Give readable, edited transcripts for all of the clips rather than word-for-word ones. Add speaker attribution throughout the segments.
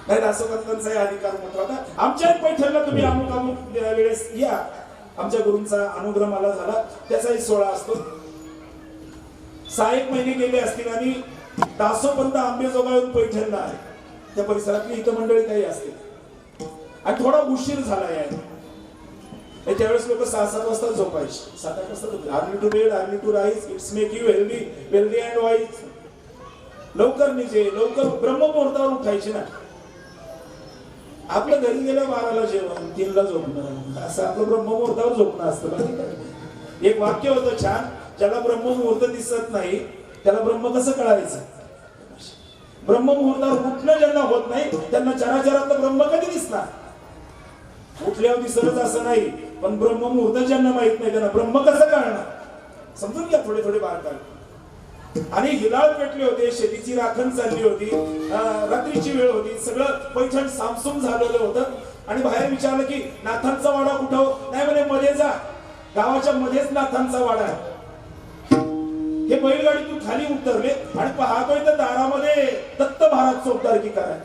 Speaker 1: नाही दासोपंतांचा अधिकार मोठा होता. आमच्या पैठणला तुम्ही अमुक अमुक वेळेस या, आमच्या गुरूंचा अनुग्रह मला झाला, त्याचाही सोहळा असतो. 6-1 महिने गेले असतील आणि दासोपंत आंबेजोगाईहून पैठणला आहे. त्या परिसरातली इथं मंडळी काही असते आणि थोडा उशीर झाला यायला. त्यावेळेस लोक 6-7 वाजता झोपायचे, 7-8 वाजता. Early to bed, early to rise, it's make you healthy, wealthy and wise. लवकर निजे, लवकर ब्रह्ममुहूर्तावर उठायचे ना. आपलं घरी गेल्या 12ला जेवण, 3ला झोपणं, असं आपलं ब्रह्ममुहूर्तावर झोपणं असतं. एक वाक्य होतं छान, ज्याला ब्रह्ममुहूर्त दिसत नाही त्याला ब्रह्म कसं कळायचं. ब्रह्ममुहूर्तावर उठणं ज्यांना होत नाही त्यांना चराचरातलं ब्रह्म कधी दिसणार. उठल्यावर दिसतच असं नाही, पण ब्रह्ममुहूर्त ज्यांना माहित नाही त्यांना ब्रह्म कसं कळणार. समजून घ्या थोडे थोडे बारकावे. आणि हिलाळ पेटले होते, शेतीची राखण चालली होती, रात्रीची वेळ होती, सगळं पैठण सामसूम झालेलं होतं. आणि बाहेर विचारलं की नाथांचा वाडा कुठं. नाही म्हणे मध्ये जा, गावाच्या मध्येच नाथांचा वाडा आहे. हे बैलगाडीतून खाली उतरले आणि पाहतोय तर दारामध्ये दत्त महाराज चौकदारकी करायला,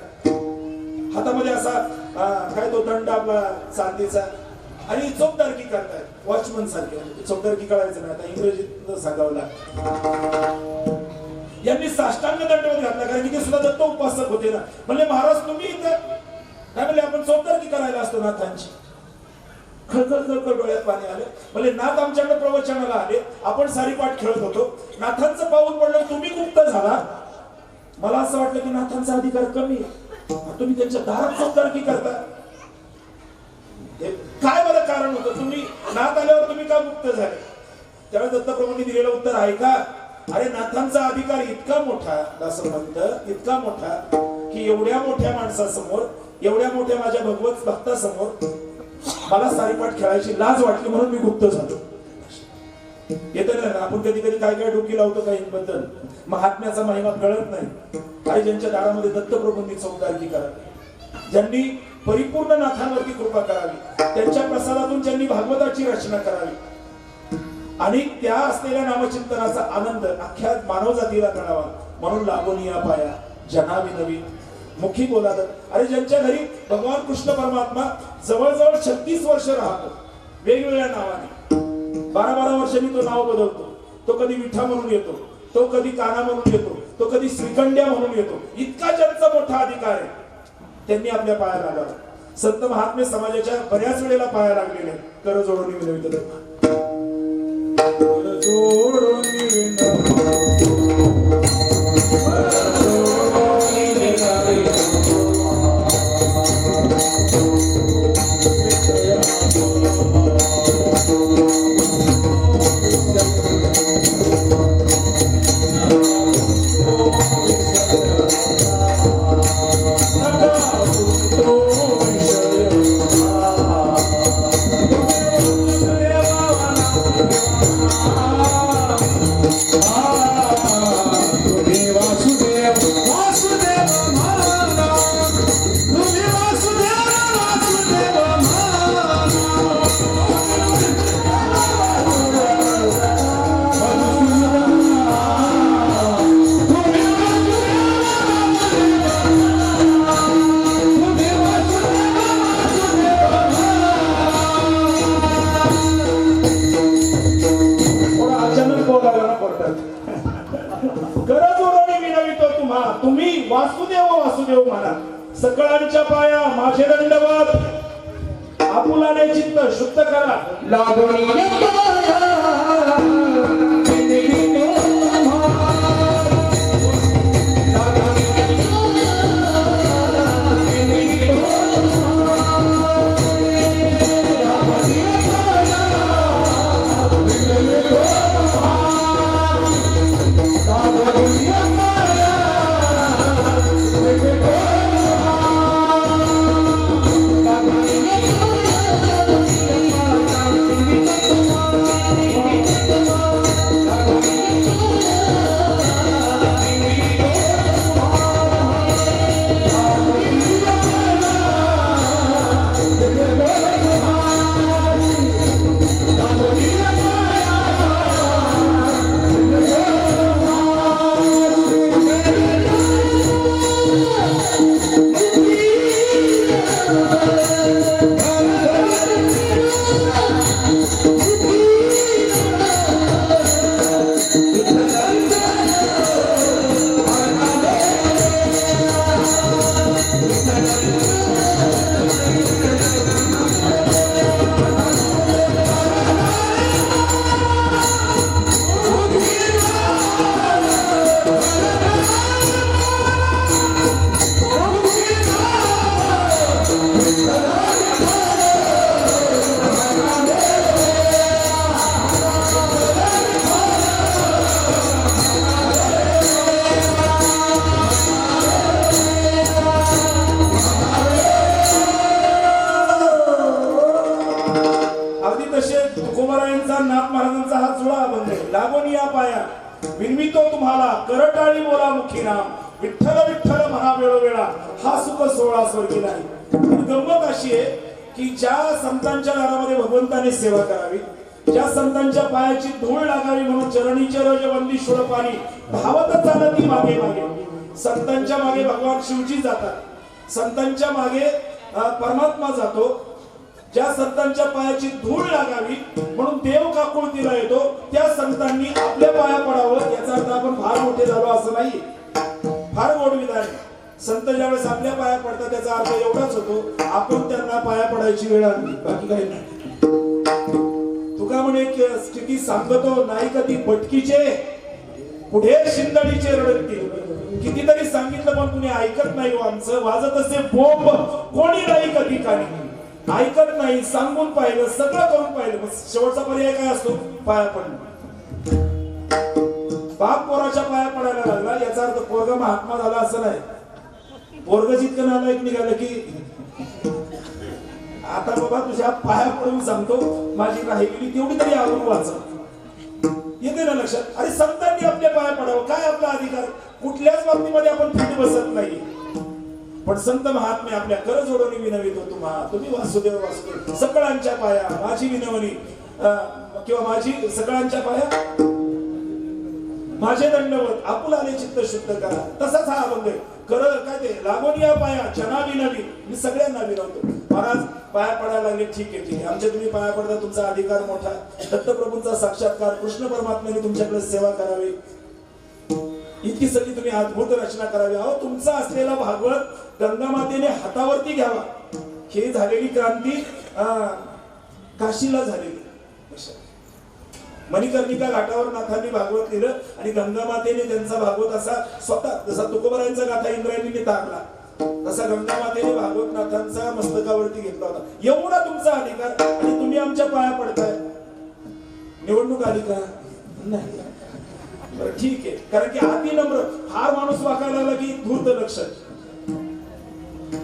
Speaker 1: हातामध्ये असा काय तो दंड आपला चांदीचा, आणि चौकदारकी करतायत. वॉचमन सारखे चौकदारकी करायचं नाही, आता इंग्रजीत सांगावं लागतं. यांनी साष्टांग दंडवत घातला, कारण की ते सुद्धा दत्त उपासक होते ना. म्हणले महाराज तुम्ही इथं काय म्हणले, आपण चौकदारकी करायला असतो नाथांची. खळखळ डोळ्यात पाणी आलं. म्हणजे नाथ आमच्याकडे प्रवचनाला आले, आपण सारीपाठ खेळत होतो, नाथांचं पाऊल पडलं, तुम्ही गुप्त झाला. मला असं वाटलं की नाथांचा अधिकार कमी आहे, तुम्ही त्यांच्या दारात चौकदारकी करता. काय बरं कारण होतं, तुम्ही नाथ आल्यावर तुम्ही का गुप्त झाले. त्यावेळेस दत्तप्रभूंनी दिलेलं उत्तर आहे का, अरे नाथांचा अधिकार इतका मोठा, दासोपंत इतका मोठा की एवढ्या मोठ्या माणसासमोर, एवढ्या मोठ्या माझ्या भगवत भक्तासमोर मला सारीपाठ खेळायची लाज वाटली, म्हणून मी गुप्त झालो. येतं ना आपण कधी कधी काय काय डोकी लावतो काहींबद्दल, महात्म्याचा महिमा कळत नाही. आणि ज्यांच्या दारामध्ये दत्तप्रभूंनी चौकदारकी करावी, ज्यांनी परिपूर्ण नाथांवरती कृपा करावी, त्यांच्या प्रसादातून ज्यांनी भागवताची रचना करावी आणि त्या असलेल्या नामचिंतनाचा आनंद अख्ख्या मानव जातीला कळावा, म्हणून लागून या पाया जनावी नवी मुखी बोलात. अरे ज्यांच्या घरी भगवान कृष्ण परमात्मा जवळजवळ 36 वर्ष राहतो वेगवेगळ्या नावाने, 12-12 वर्षांनी तो नाव बदलतो. तो कधी विठा म्हणून येतो, तो कधी काना म्हणून येतो, तो कधी श्रीखंड्या म्हणून येतो. इतका ज्यांचा मोठा अधिकार आहे, त्यांनी आपल्या पाया लागावा. संत महात्मे समाजाच्या बऱ्याच वेळेला पाया लागलेले. कर जोडून विनवित, कर जोडून तुम्ही वासुदेव वासुदेव म्हणा. सकळांच्या पाया माझे दंडवत, आपुलाने चित्त शुद्ध करा. या पाया विनवितो तुम्हाला करटाळी बोला मुखी नाम विठ्ठल विठ्ठल म्हणा वेळोवेळा हा सुख सोहळा स्वर्गी नाही. पण गंमत अशी आहे की ज्या संतांच्या दारामध्ये भगवंताने सेवा करावी, ज्या संतांच्या पायाची धूळ लागावी म्हणून चरणीचे रजवंदी शूळपाणी धावत चालती मागे मागे. संतांच्या मागे भगवान शिवजी जातात, संतांच्या मागे परमात्मा जातो. ज्या संतांच्या पायाची धूळ लागावी म्हणून देव काकुळतीला येतो, त्या संतांनी आपल्या पाया पडावं. याचा अर्थ आपण फार मोठे झालो असं नाही, फार गोड विधान. संत ज्यावेळेस आपल्या पाया पडतात त्याचा अर्थ एवढाच होतो, आपण त्यांना पाया पडायची वेळ आणली, बाकी काही नाही. तुका म्हणे स्थिती सांगतो नाही का ती भटकीचे पुढे शिंदडीचे रडती. कितीतरी सांगितलं पण कुणी ऐकत नाही. आमचं वाजत असे बोंब कोणी नाही कधी काही ऐकत नाही. सांगून पाहिलं, सगळं करून पाहिलं, शेवटचा पर्याय काय असतो? पाया पडणं. बाप पोराच्या पाया पडायला लागला याचा अर्थ पोरगा महात्मा झाला असं नाही. पोरग जितकं नालायक निघालं की आता बाबा तुझ्या पाया पडून सांगतो माझी राहिलेली तेवढी तरी आवडून वाचव. येते ना लक्षात? अरे संतांनी आपल्या पाया पडावं, काय आपला अधिकार? कुठल्याच बाबतीमध्ये आपण फिट बसत नाही. पण संत महात्मे आपल्या कर जोडून विनवितो तुम्ही वासुदेव वासुदेव सगळ्यांच्या पाया माझी विनवणी किंवा माझी सगळ्यांच्या पाया माझे दंडवत आपुल आले चित्त शुद्ध करा. तसाच हा अभंग आहे. कर काय ते लागून या पाया क्षणा विनवी मी सगळ्यांना विनवतो. महाराज पाया पडायला लागले, ठीक आहे. आमच्या तुम्ही पाया पडता, तुमचा अधिकार मोठा. दत्तप्रभूंचा साक्षात्कार कृष्ण परमात्म्याने तुमच्याकडे सेवा करावी, इतकी सगळी तुम्ही अद्भुत रचना करावी. अहो तुमचा असलेला भागवत गंगा मातेने हातावरती घ्यावा. ही झालेली क्रांती काशीला झालेली. मणिकर्णिका घाटावर नाथांनी भागवत लिहिलं आणि गंगा मातेने त्यांचा भागवत असा स्वतः जसा तुकोबरायांचा गाथा इंद्रायणीने तारला तसा गंगा मातेने भागवत नाथांचा मस्तकावरती घेतला होता. एवढा तुमचा अधिकार आणि तुम्ही आमच्या पाया पडताय. निवडणूक आली का? नाही. बरं ठीक आहे, कारण की अति नम्र फार माणूस वाकायला लागला की धूर्त लक्ष.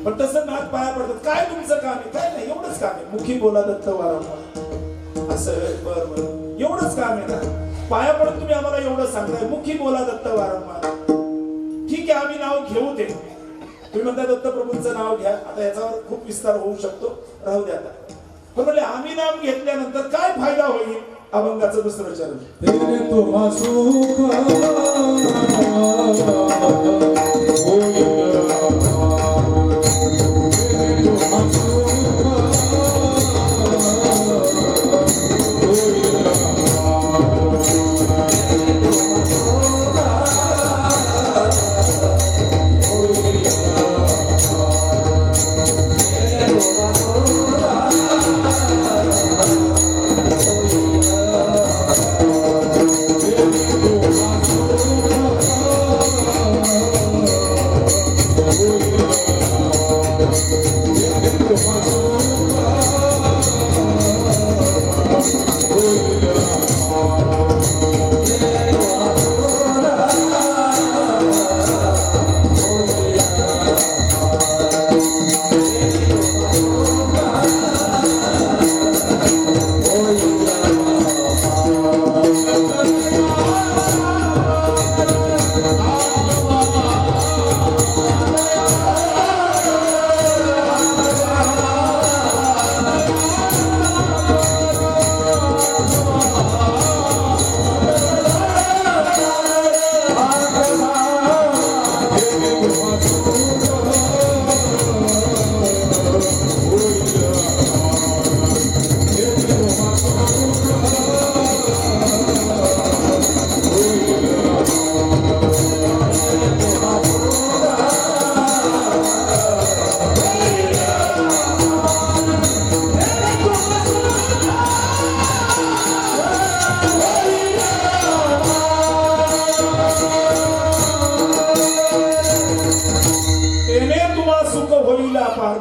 Speaker 1: पण तसं नाथ पाया पडतात. काय तुमचं काम आहे? काय नाही, एवढंच काम आहे. मुखी बोला दत्त वारंवार असं. बरं एवढंच काम आहे ना. पाया पडून तुम्ही आम्हाला एवढं सांगताय, मुखी बोला दत्त वारंवार. ठीक आहे, आम्ही नाव घेऊ ते. तुम्ही म्हणताय दत्तप्रभूंचं नाव घ्या. आता याच्यावर खूप विस्तार होऊ शकतो, राहू द्या आता. पण म्हणजे आम्ही नाव घेतल्यानंतर काय फायदा होईल? अभंगाचं दुसरं चरण.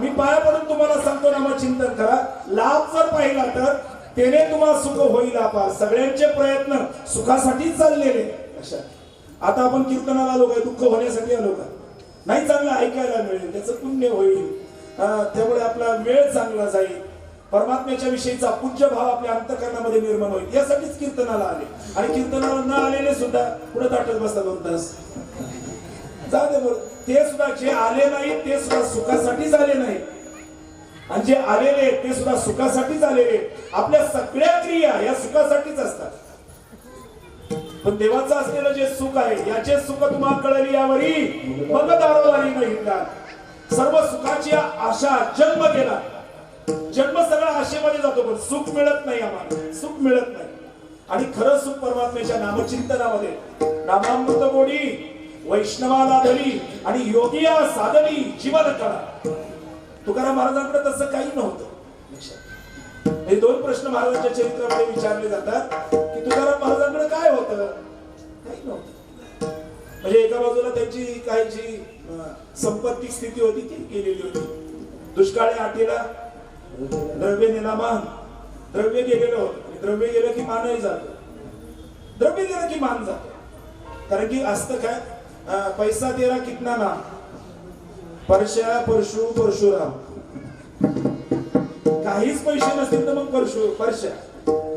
Speaker 1: मी पाया पडून तुम्हाला सांगतो नामचिंतन करा. लाभ जर पाहिला तर त्याने तुम्हाला सुख होईल अपार. सगळ्यांचे प्रयत्न सुखासाठीच चाललेले. अशा आता आपण कीर्तनाला आलो काय? दुःख होण्यासाठी आलो का? नाही, चांगलं ऐकायला मिळेल, त्याचं पुण्य होईल, त्यामुळे आपला वेळ चांगला जाईल. परमात्म्याच्या विषयीचा पूज्य भाव आपल्या अंतःकरणामध्ये निर्माण होईल यासाठीच कीर्तनाला आले. आणि कीर्तनाला न आलेले सुद्धा पुढे ताटत बसतात 2 तास. जाऊ दे बरं, ते सुद्धा जे आले नाही ते सुद्धा सुखासाठीच आले नाही. आणि जे आलेले ते सुद्धा सुखासाठीच आलेले. आपल्या सगळ्या क्रिया या सुखासाठीच असतात. पण देवाचं असलेलं जे सुख आहे याचे सुख तुम्हाला कळली यावरी मग दारोदारी नाही हिंडा. सर्व सुखाची आशा जन्म केला. जन्म सगळा आशेमध्ये जातो पण सुख मिळत नाही. आम्हाला सुख मिळत नाही. आणि खरं सुख परमात्म्याच्या नामचिंतनामध्ये. नामामृत गोडी वैष्णवाला धरी आणि योगिया साधनी जीवन कळा. तुकाराम महाराजांकडे तसं काही नव्हतं. हे 2 प्रश्न महाराजांच्या चरित्रामध्ये विचारले जातात की तुकाराम महाराजांकडे काय होतं. काही नव्हतं. म्हणजे एका बाजूला त्यांची काय जी संपत्ती स्थिती होती ती केलेली होती. दुष्काळी आटीला द्रव्य नेला मान. द्रव्य गेलेलं होतं. द्रव्य गेलं की मानही जातो. द्रव्य गेलं की मान जातो. कारण की असतं काय पैसा तेरा कितना ना परशा परशु परशुराम. काहीच पैसे नसतील तर मग परशा.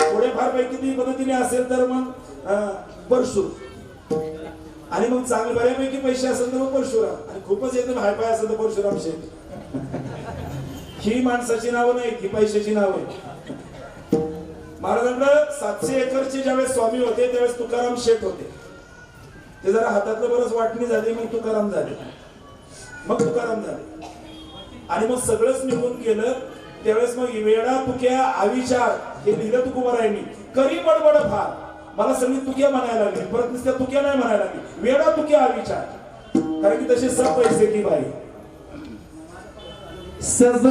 Speaker 1: थोडेफार पैकी पद्धतीने असेल तर मग परशु. आणि मग चांगले बऱ्यापैकी पैसे असेल तर मग परशुराम. आणि खूपच एकदम हायफाय असेल तर परशुराम शेठ. ही माणसाची नावं नाही, ही पैशाची नाव आहे. महाराजांकडे 700 एकरचे ज्यावेळेस स्वामी होते त्यावेळेस तुकाराम शेठ होते. ते जरा हातातलं बरंच वाटणी झाली मग तुकाराम झाले. आणि मग सगळंच निघून गेलं. त्यावेळेस मग वेडा तुक्या आविचार हे लिहिलं तुकोबारायांनी. करी बडबड फार. मला सगळी तुक्या म्हणायला लागली. परत नुसत्या तुक्या नाही म्हणायला लागली. वेडा तुक्या आविचार. कारण की तसे सब पैसे की बाई
Speaker 2: सब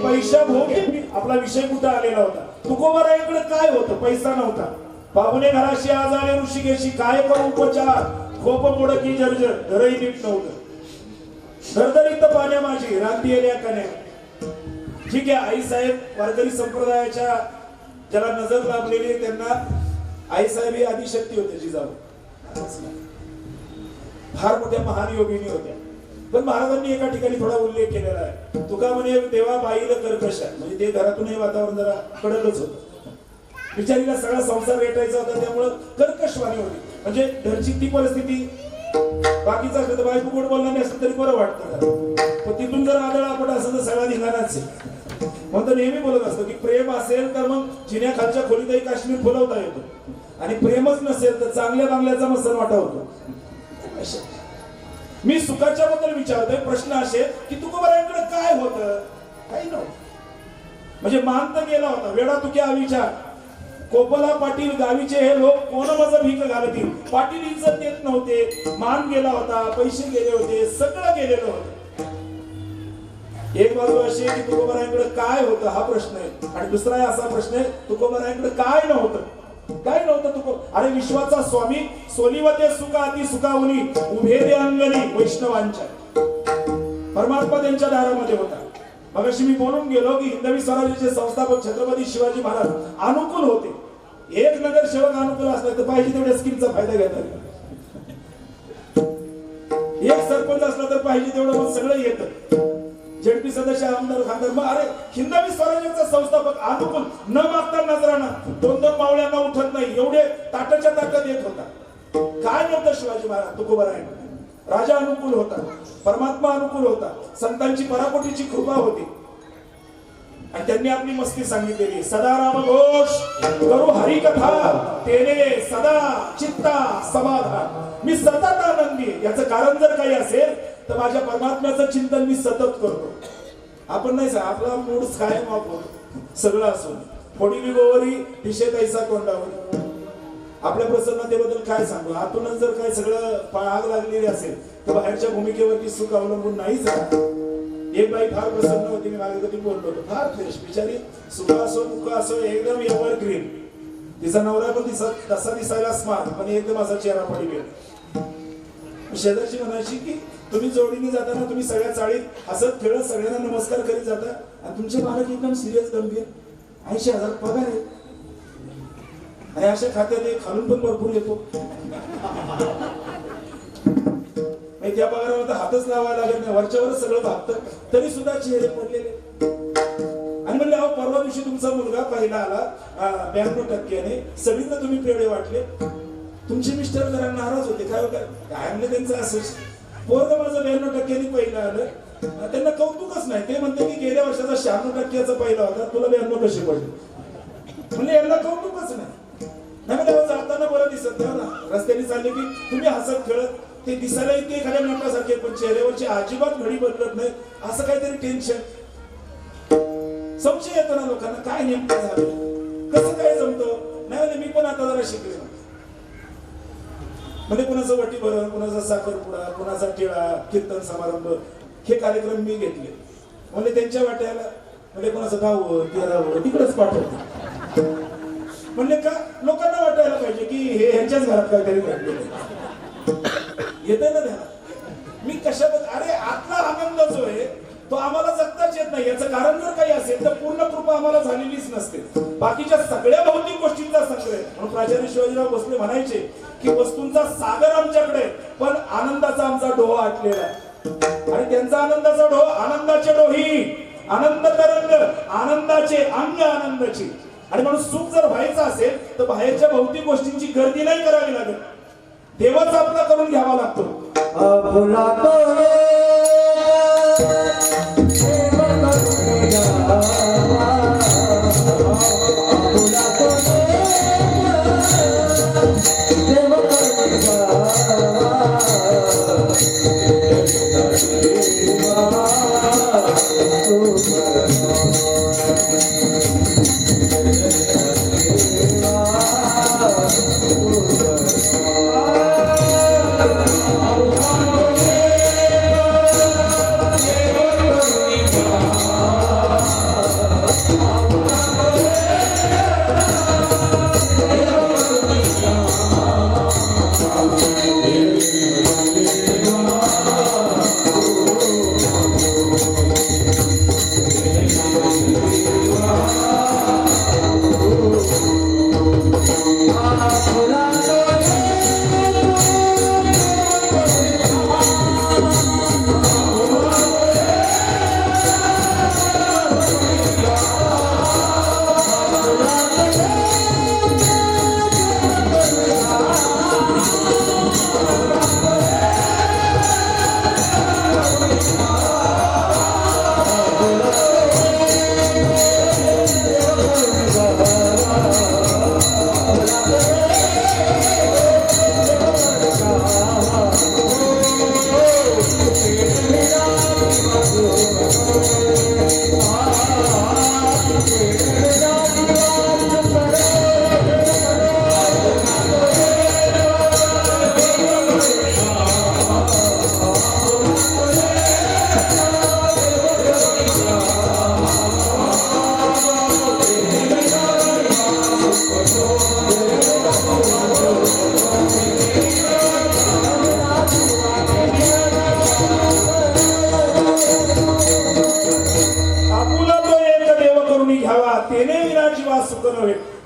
Speaker 2: पैसे
Speaker 1: आपला विषय कुठे आलेला होता. तुकोबारायांकडे काय होतं. पैसा नव्हता. पाहुणे घराशी आज आले ऋषिकेशी काय करू उपचार. खोप मोडकी जर्जर. घरही नीट नव्हतं. दरदरीत पाण्या माझी रांती आल्या कन्या. ठीक आहे आई साहेब वारकरी संप्रदायाच्या ज्याला नजर लाभलेली त्यांना आई साहेब ही आदिशक्ती होते जिजाऊ. फार मोठ्या महान योगिनी होत्या. पण महाराजांनी एका ठिकाणी थोडा उल्लेख केलेला आहे. तुका म्हणे देवा बाईला कर्कश. म्हणजे ते घरातूनही वातावरण जरा कडकच होतं. बिचारीला सगळा संसार भेटायचा होता त्यामुळं कर्कशवाणी होती. म्हणजे घरची ती परिस्थिती. बाकीचा असलं तर बायको गोड बोलणार नाही असं तरी बरं वाटतं. पण तिथून जर आदळ आपण असं तर सगळा धिंगाणाच आहे. म्हणून नेहमी बोलत असतो की प्रेम असेल तर मग जिन्याखालच्या खोलीतही काश्मीर फुलवता येतो. आणि प्रेमच नसेल तर चांगल्या बांगल्याचा मग सनवाटा होतो. मी सुखाच्या बद्दल विचारतोय. प्रश्न असे की तुकोबारायांकडे काय होतं. काही नव्हतं. म्हणजे मान तर गेला होता. वेडा तुक्या विचार. कोपला पाटील गावीचे हे लोक कोण माझं भीक घालतील. पाटील इज्जत देत नव्हते. मान गेला होता. पैसे गेले होते. सगळं गेलेलं होतं. एक बाजू अशी की तुकोबारायांकडे काय होतं हा प्रश्न आहे. आणि दुसरा असा प्रश्न आहे तुकोबारायांकडे काय नव्हतं. काय नव्हतं तुको. अरे विश्वाचा स्वामी सोनीवते सुखा अति सुखावनी उभे दे अंगणी वैष्णवांच्या. परमात्मा त्यांच्या दारामध्ये होता. मगाशी मी बोलून गेलो की हिंदवी स्वराज्याचे संस्थापक छत्रपती शिवाजी महाराज अनुकूल होते. एक नगरसेवक अनुकूल असला तर पाहिजे तेवढ्या स्कीमचा फायदा घेतात. एक सरपंच असला तर पाहिजे तेवढं मग सगळं येतं. जेडपी सदस्य आमदार खासदार मग अरे हिंदवी स्वराज्याचा संस्थापक अनुकूल न मागता नजराना 2-2 मावळ्यांना उठत नाही एवढे ताटाच्या ताटात येत होता. काय नव्हतं शिवाजी महाराज तुकोबराय राजा अनुकूल होता, परमात्मा अनुकूल होता, संतांची पराकोटीची कृपा होती आणि त्यांनी आपली मस्ती सांगितलेली. सदा राम घोष करू हरी कथा तेने सदा चित्ता समाधान. मी सतत आनंदी आहे. याचं कारण जर काही असेल तर माझ्या परमात्म्याचं चिंतन मी सतत करतो. आपण नाही आपला मूड कायम वापरतो सगळं असून फोडी गोवरी दिशेत ऐसा कोंडावर. आपल्या प्रसन्नतेबद्दल काय सांगू, आतूनच जर काय सगळं आग लागलेली असेल तर बाहेरच्या भूमिकेवरती सुख अवलंबून नाहीच. एक बाई फार प्रसन्न होती, मी मागे कधी बोललो होतो, फार फ्रेश बिचारी, सुख असो दुःख असो एकदम एव्हरग्रीन. तिचा नवरा पण तसा दिसायला स्मार्ट पण एकदम असा चेहरा पडी गेला. शेजारची म्हणायची की तुम्ही जोडीने जाताना तुम्ही सगळ्या चाळीत हसत खेळत सगळ्यांना नमस्कार करीत जाता आणि तुमचे मालक एकदम सिरियस गंभीर. 80,000 पगार आहे आणि अशा खात्यात एक खालून पण भरपूर येतो. त्या पगारावर तर हातच लावायला लागत नाही, वरच्यावरच सगळं भागतं तरी सुद्धा चेहरे पडलेले. आणि म्हणले अहो परवा दिवशी तुमचा मुलगा पहिला आला 92%, सगळीकडे तुम्ही पेढे वाटले. तुमचे मिस्टर जरा नाराज होते, काय म्हणले त्यांचं असंच पोरग माझं 92%नी पहिलं आलं. त्यांना कौतुकच नाही, ते म्हणते की गेल्या वर्षाचा 96%चा पहिला होता, तुला 92 कसे पडले. म्हणजे यांना कौतुकच नाही. नाही तेव्हा जाताना बरं दिसत नाही ना, रस्त्याने चालले की तुम्ही हसत खेळत ते दिसायला इतके एखाद्या नटासारखे पण चेहऱ्यावरची अजिबात घडी बदलत नाही, असं काहीतरी टेन्शन. संशय येतो ना लोकांना, काय नेमकं झालं, कसं काय जमतं. नाही मी पण आता जरा शिकले. म्हणजे कुणाचं वटी भरण, कुणाचा साखरपुडा, कुणाचा टिळा, कीर्तन समारंभ हे कार्यक्रम मी घेतले. म्हणजे त्यांच्या वाट्याला म्हणजे कुणाचं 10व 13व तिकडेच पाठवतो. म्हणले का लोकांना वाटायला पाहिजे की हे ह्यांच्याच घरात काहीतरी घडलेलं येतंय ना त्याला. मी कशाबद्दल अरे आतला आनंद जो आहे तो आम्हाला जगताच येत नाही. याचं कारण जर काही असेल तर पूर्ण कृपा आम्हाला झालेलीच नसते. बाकीच्या सगळ्या भौतिक गोष्टींचा संग्रह. म्हणून प्राचार्य शिवाजीराव भोसले म्हणायचे की वस्तूंचा सागर आमच्याकडे पण आनंदाचा आमचा डोहा आटलेला आहे. आणि त्यांचा आनंदाचा डोहा, आनंदाचे डोही, आनंद तरंग, आनंदाचे अंग आनंदाची. आणि म्हणून सुख जर व्हायचं असेल तर बाहेरच्या भौतिक गोष्टींची गर्दी नाही करावी लागत, देवाचा आपला करून घ्यावा लागतो.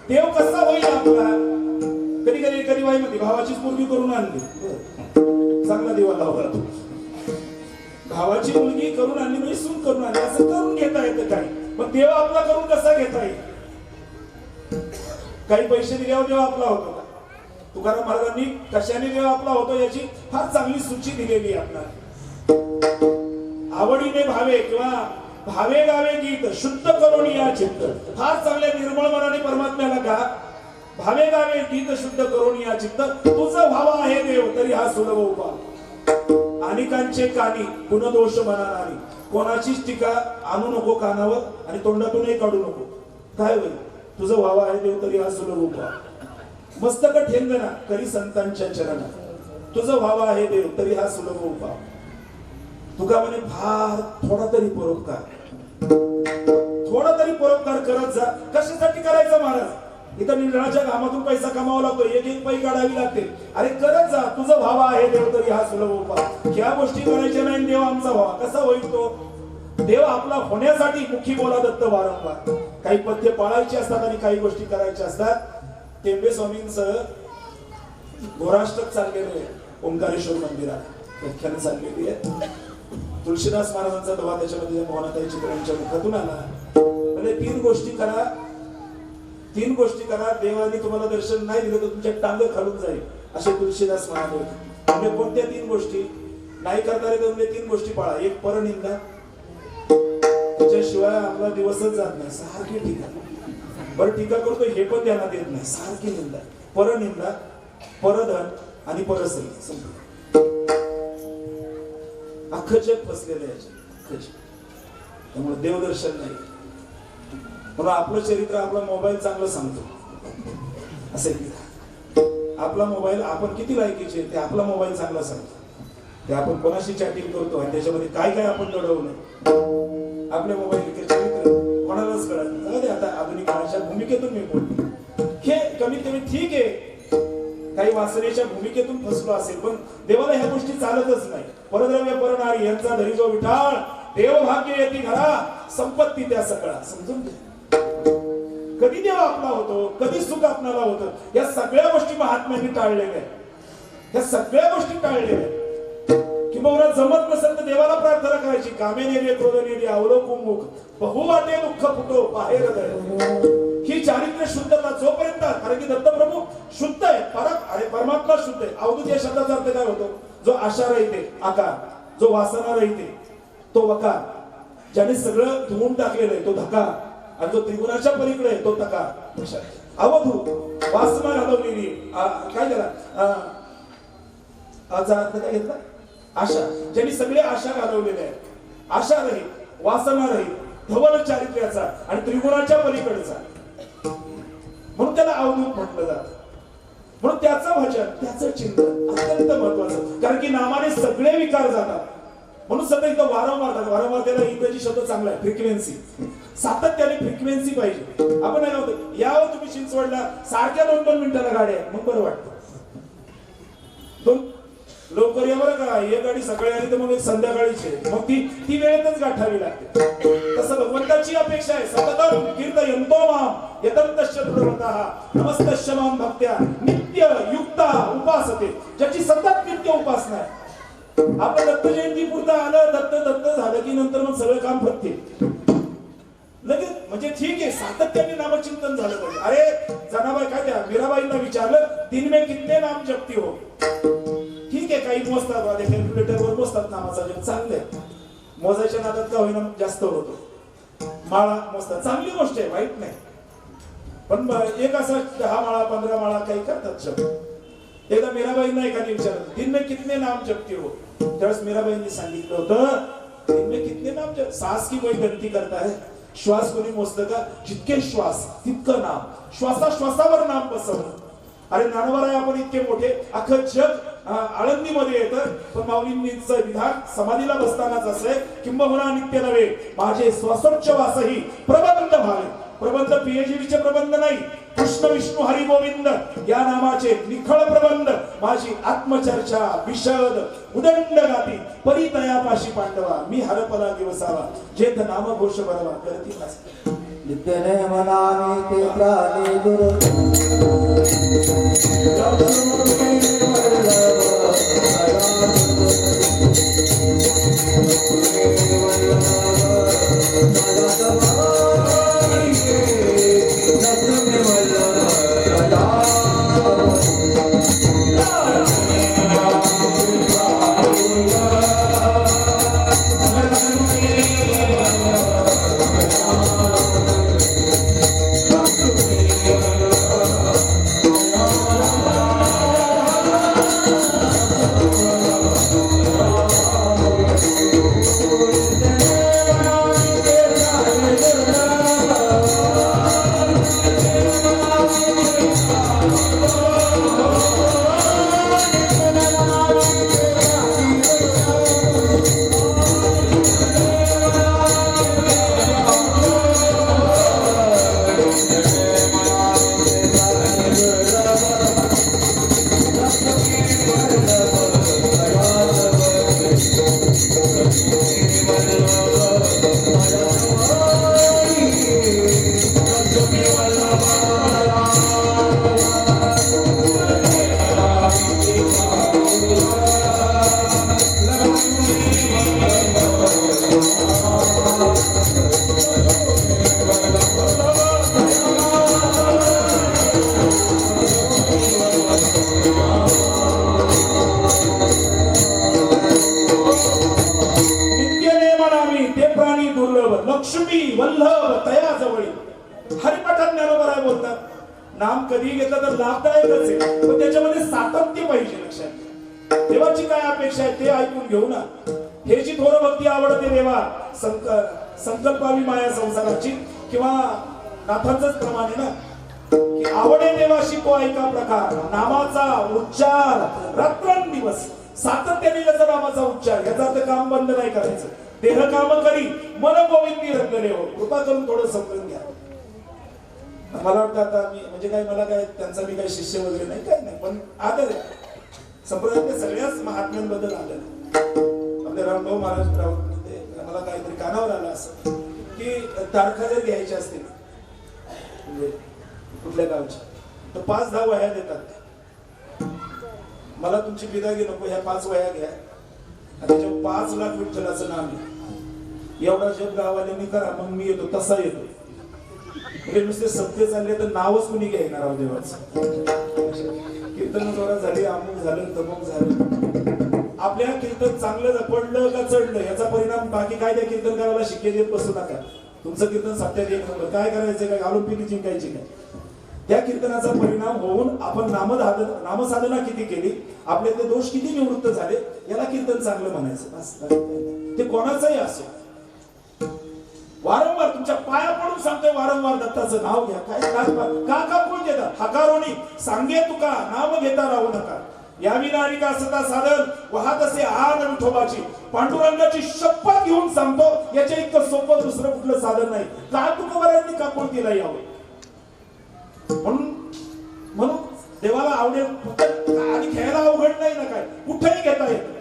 Speaker 1: देव कसा होईल आपला. कधी कधी कधी बाई मध्ये भावाचीच मुलगी करून आणली, चांगला देवा लावला तो. भावाची मुलगी करून आणली म्हणजे सून करून आणली, असं करून घेता येतं काही. मग देव आपला करून कसा घेता येईल. काही पैसे दिल्यावर देव आपला होतो का. तुकाराम महाराजांनी कशाने देव आपला होतो याची फार चांगली सूची दिलेली आहे आपल्याला. आवडीने भावे किंवा भावे गावे गीत शुद्ध करून या चित्त. फार चांगल्या निर्मळ मनाने परमात्म्याला गा. भावे गावे गीत शुद्ध करून या चित्त. तुझं व्हावा आहे देव तरी हा सुलभ उपाय. अनेकांचे कानी गुणदोष मना नाही. कोणाचीच टीका आणू नको कानावर आणि तोंडातूनही काढू नको. काय होईल? तुझं व्हावा आहे देव तरी हा सुलभ उपाय. मस्तक ठेंगणा करी संतांच्या चरणा. तुझं व्हावा आहे देव तरी हा सुलभ उपाय. तुका म्हणे फार थोडा तरी परोपकार, थोडा तरी परोपकार करत जा. कशासाठी करायचं महाराज? इथं निळाच्या घामातून पैसा कमावा लागतो, एक एक पै काढावी लागते. अरे करत जा. तुझं व्हावा आहे देव तरी हा सुलभ उपाय. ह्या गोष्टी करायच्या नाही देव आमचा व्हावा. कसा होईल तो? देव आपला होण्यासाठी मुखी बोला दत्त वारंवार. काही पथ्य पाळायची असतात आणि काही गोष्टी करायच्या असतात. टेंबे स्वामींचं घोराष्टक चाललेलं आहे ओंकारेश्वर मंदिरात, व्याख्यानं चाललेली आहे. तुळशीदास महाराजांचा दवा त्याच्यामध्ये मोहनाताई चित्रांच्या मुखातून आला. म्हणजे तीन गोष्टी करा, तीन गोष्टी करा. देवाने तुम्हाला दर्शन नाही दिलं तर तुमच्या टांग खालून जाईल असे तुळशीदास म्हणाले. म्हणजे कोणत्या तीन गोष्टी नाही करता रे? म्हणजे तीन गोष्टी पाळा. एक परनिंदा, त्याच्याशिवाय आपला दिवसच जात नाही. सारखी टीका. बरं टीका करतो हे पण ध्यानात येत नाही. सारखी निंदा. परनिंदा, परधन आणि परस्त्री. अख्खं जग फसलेलं आहे. त्यामुळे देवदर्शन नाही. म्हणून आपलं चरित्र आपला मोबाईल चांगलं सांगतो. असं आपला मोबाईल आपण किती लायकीचे ते आपला मोबाईल चांगला सांगतो. ते आपण कोणाशी चॅटिंग करतो आणि त्याच्यामध्ये काय काय आपण दडवलं आपल्या मोबाईल चरित्र कोणालाच कळत नाही. आता आधुनिक काळाच्या भूमिकेतून मी बोलतो. हे कमीत कमी ठीक आहे, काही वासनेच्या भूमिकेतून फसलो असेल, पण देवाला ह्या गोष्टी चालतच नाही. परद्रव्य परनारी यांचा धरी जो विठाळ, देव भाग्य येते घरा संपत्ती त्या सकळा. समजून घ्या. कधी देव आपला होतो, कधी सुख आपणाला होतं. या सगळ्या गोष्टी महात्म्यांनी टाळलेल्या आहेत. या सगळ्या गोष्टी टाळलेल्या आहेत. किंवा जमत नसेल तर देवाला प्रार्थना करायची. कामे नेले क्रोध नेले अवलोकू मुख बहु वाटे दुःख फुटो बाहेर दय. ही चारित्र्य शुद्धता जोपर्यंत, कारण की दत्तप्रभू शुद्ध आहे, अरे परमात्मा शुद्ध आहे. अवधूत या शब्दाचा अर्थ काय होतो? जो आशा रहिते आकार, जो वासना रहिते तो वकार, ज्याने सगळं धुवून टाकलेलं आहे तो धकार, आणि जो त्रिगुणाच्या पलीकडे आहे तो तकार. अवधूत वासना घालवलेली काय त्याला अर्थ काय घेतला? आशा. ज्यांनी सगळे आशा घालवलेल्या आहेत. आशा रहित, वासना रहित, धवल चारित्र्याचा आणि त्रिगुणाच्या पलीकडचा, म्हणून त्याला अवधूत म्हटलं जातं. म्हणून त्याचं भजन, त्याचं चिंतन अत्यंत महत्वाचं. कारण की नामाने सगळे विकार जातात. म्हणून सगळं इथं वारंवार त्याला इंग्रजी शब्द चांगला आहे, फ्रिक्वेन्सी. सातत्याने फ्रिक्वेन्सी पाहिजे. आपण नाही होतं यावं तुम्ही चिंचवडला सारख्या 2-2 मिनिटाला गाड्या मग बरं वाटतं. लवकर या बरं का. एक गाडी सकाळी आली तर मग एक संध्याकाळीची, मग ती वेळेतच गाठावी लागते. तसं भगवंताची अपेक्षा आहे. सततम कीर्तयन्तो माम यतन्तश्च प्रवृत्तः नमस्तश्च माम भक्त्या नित्य युक्ता उपासते. ज्याची सतत नित्य उपासना आहे. आपण दत्त जयंती पुरता आलं, दत्त झालं की नंतर मग सगळं काम फत्ते लगेच. म्हणजे ठीक आहे, सातत्याने नामचिंतन झालं पाहिजे. अरे जनाबाई काय त्या मीराबाईंना विचारलं, दिन में कितने नाम जपती हो? ठीक आहे, काही मोजतात, कॅल्क्युलेटरवर मोजतात नामाचा जप, चांगले. मोजायच्या नादात का होईना जास्त होतो. माळा मोजतात, चांगली गोष्ट आहे, वाईट नाही. पण एक असं 10 माळा 15 माळा काही करतात जप. एकदा मीराबाईंना एकाने विचारलं, दिन में कितने नाम जपती हो? त्यावेळेस मीराबाईंनी सांगितलं होतं, दिन में कितने नाम जप, सांस की कोई गणती करता है? श्वास कोणी मोजतं का? जितके श्वास तितकं नाम, श्वासाश्वासावर नाम बसवणं. अरे ज्ञानोबा आपण इतके मोठे, अख्खं जग आळंदीमध्ये येतं, पण माऊलींचं विधान समाधीला बसतानाच असं आहे, किंबहुना नित्य नव्हे माझे श्वासोच्छवासही प्रबंध व्हावे. प्रबंध पीएचडीचे प्रबंध नाही, कृष्ण विष्णू हरी गोविंद या नामाचे निखळ प्रबंध. माझी आत्मचर्चा विशद उदंड गाती परितयापाशी पांडवा. मी हरपला दिवसावा जेथ नाम घोष बरवा करती नसते.
Speaker 2: नित्यने मनाने ते प्राणी गुरु
Speaker 1: वल्लभ तया जवळी. हरिपाठात ज्ञानोबा राय बोलतात, नाम कधी घेतलं तर लाभदायकच आहे, पण त्याच्यामध्ये सातत्य पाहिजे. लक्षात देवाची काय अपेक्षा आहे ते ऐकून घेऊ ना. हे जी थोर भक्ती आवडते देवा, संकल्पावी माया संसाराची, किंवा नाथांचंच प्रमाण आहे ना की आवडे देवाशी तो ऐका प्रकार, नामाचा उच्चार रात्रंदिवस सातत्याने याचा नामाचा उच्चार. याचा अर्थ काम बंद नाही करायचं. देह काम करी मन गोविंदी रंगले हो. कृपा करून थोडं समजून घ्या. मला वाटतं आता मी म्हणजे काय, मला काय त्यांचा मी काही शिष्य वगैरे नाही, काही नाही, पण आदर आहे. संप्रदायातल्या सगळ्याच महात्म्यांबद्दल आदर. आपले रामभाऊ महाराज मला काहीतरी कानावर आलं असं की तारखा जर घ्यायच्या असतील म्हणजे कुठल्या गावच्या, तर 5-10 वह्या देतात. मला तुमची बिदागी नको, ह्या 5 वह्या घ्या आणि त्याच्यावर 5 लाख विठ्ठलाचं नाव आहे. एवढा जप गावाल्यांनी करा, मग मी येतो. तसा येतो. म्हणजे नुसते सत्य चालले तर नावच कुणी घेणार आहोत देवाचं. कीर्तन जोरात झाली, अमुक झालं, तमुक झालं. आपल्या कीर्तन चांगलं पडलं का चढलं याचा परिणाम बाकी काय त्या कीर्तन करायला शिके देत बसू नका. तुमचं कीर्तन सत्यात एक नंबर. काय करायचं, काय घालून पिली जिंकायची काय. त्या कीर्तनाचा परिणाम होऊन आपण नामसाधना किती केली, आपल्यातले दोष किती निवृत्त झाले, याला कीर्तन चांगलं म्हणायचं. ते कोणाचंही असो. वारंवार तुमच्या पाया पडून सांगतोय, वारंवार दत्ताचं नाव घ्या. काय का कोण देतात हकारोनी सांगे तुका नाम घेता राहू नका. यावी नारिका सदा साधन वाहत असे आन विठोबाची. पांडुरंगाची शपथ घेऊन सांगतो, याच्या इतकं सोपं दुसरं कुठलं साधन नाही. का तुकोबारांनी का कोण केला यावं. म्हणून देवाला आवडेल आणि घ्यायला अवघड नाही ना, काय कुठेही घेता येत.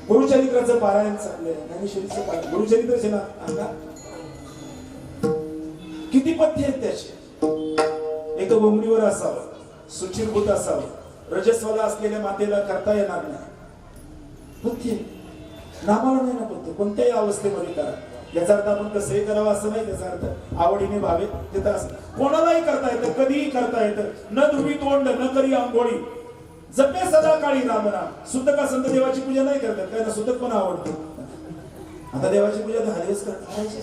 Speaker 1: गुरुचरित्राचं पारायण चाललंय, ज्ञानेश्वरीचं पारायण. गुरुचरित्राचे ना किती पथ्य आहेत त्याचे. एक बोंबडीवर असावं, सुचिरभूत असावं, रजस्वाला असलेल्या मातेला करता येणार नाही. पथ्य नामाला नाही ना पथ्य. कोणत्याही अवस्थेमध्ये करा. याचा अर्थ आपण कसंही करावं असं नाही. त्याचा अर्थ आवडीने भावे तिथं असं कोणालाही करता येतं, कधीही करता येतं. न धुवी तोंड न करी आंघोळी, जपे सदा काळी राम नाम. सुतका संत देवाची पूजा नाही करतात, काय ना सुतक पण आवडते. आता देवाची पूजा तर हरिच करायची.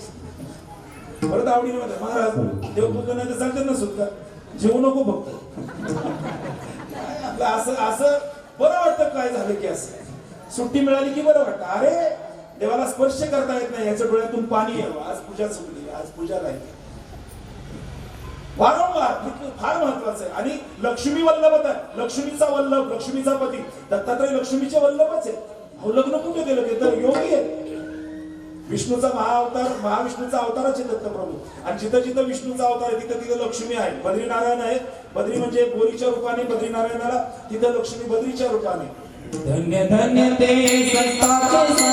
Speaker 1: परत आवडीने म्हणतात महाराज देव पूजा नाही तर सांगतात ना सुतका जेवू नको फक्त. असं असं बरं वाटतं. काय झालं की असं सुट्टी मिळाली की बरं वाटतं. अरे देवाला स्पर्श करता येत नाही, याच्या डोळ्यातून पाणी यावं. आज पूजा सुटली, आज पूजा राहिली. वारंवार फार महत्वाचं आहे. आणि लक्ष्मी वल्लभ, लक्ष्मीचा वल्लभ, लक्ष्मीचा पती दत्तात्रय लक्ष्मीचे वल्लभच आहे. अहो लग्न कुठे केलं ते तर योगी आहे. विष्णूचा महाअवतार, महाविष्णूचा अवतारच आहे दत्तप्रभू. आणि जिथं जिथं विष्णूचा अवतार आहे तिथं तिथं लक्ष्मी आहे. बद्रीनारायण आहे, बद्री म्हणजे बोरीच्या रूपाने बद्रीनारायणाला, तिथं लक्ष्मी बद्रीच्या रूपाने.
Speaker 2: धन्य धन्य ते संताचे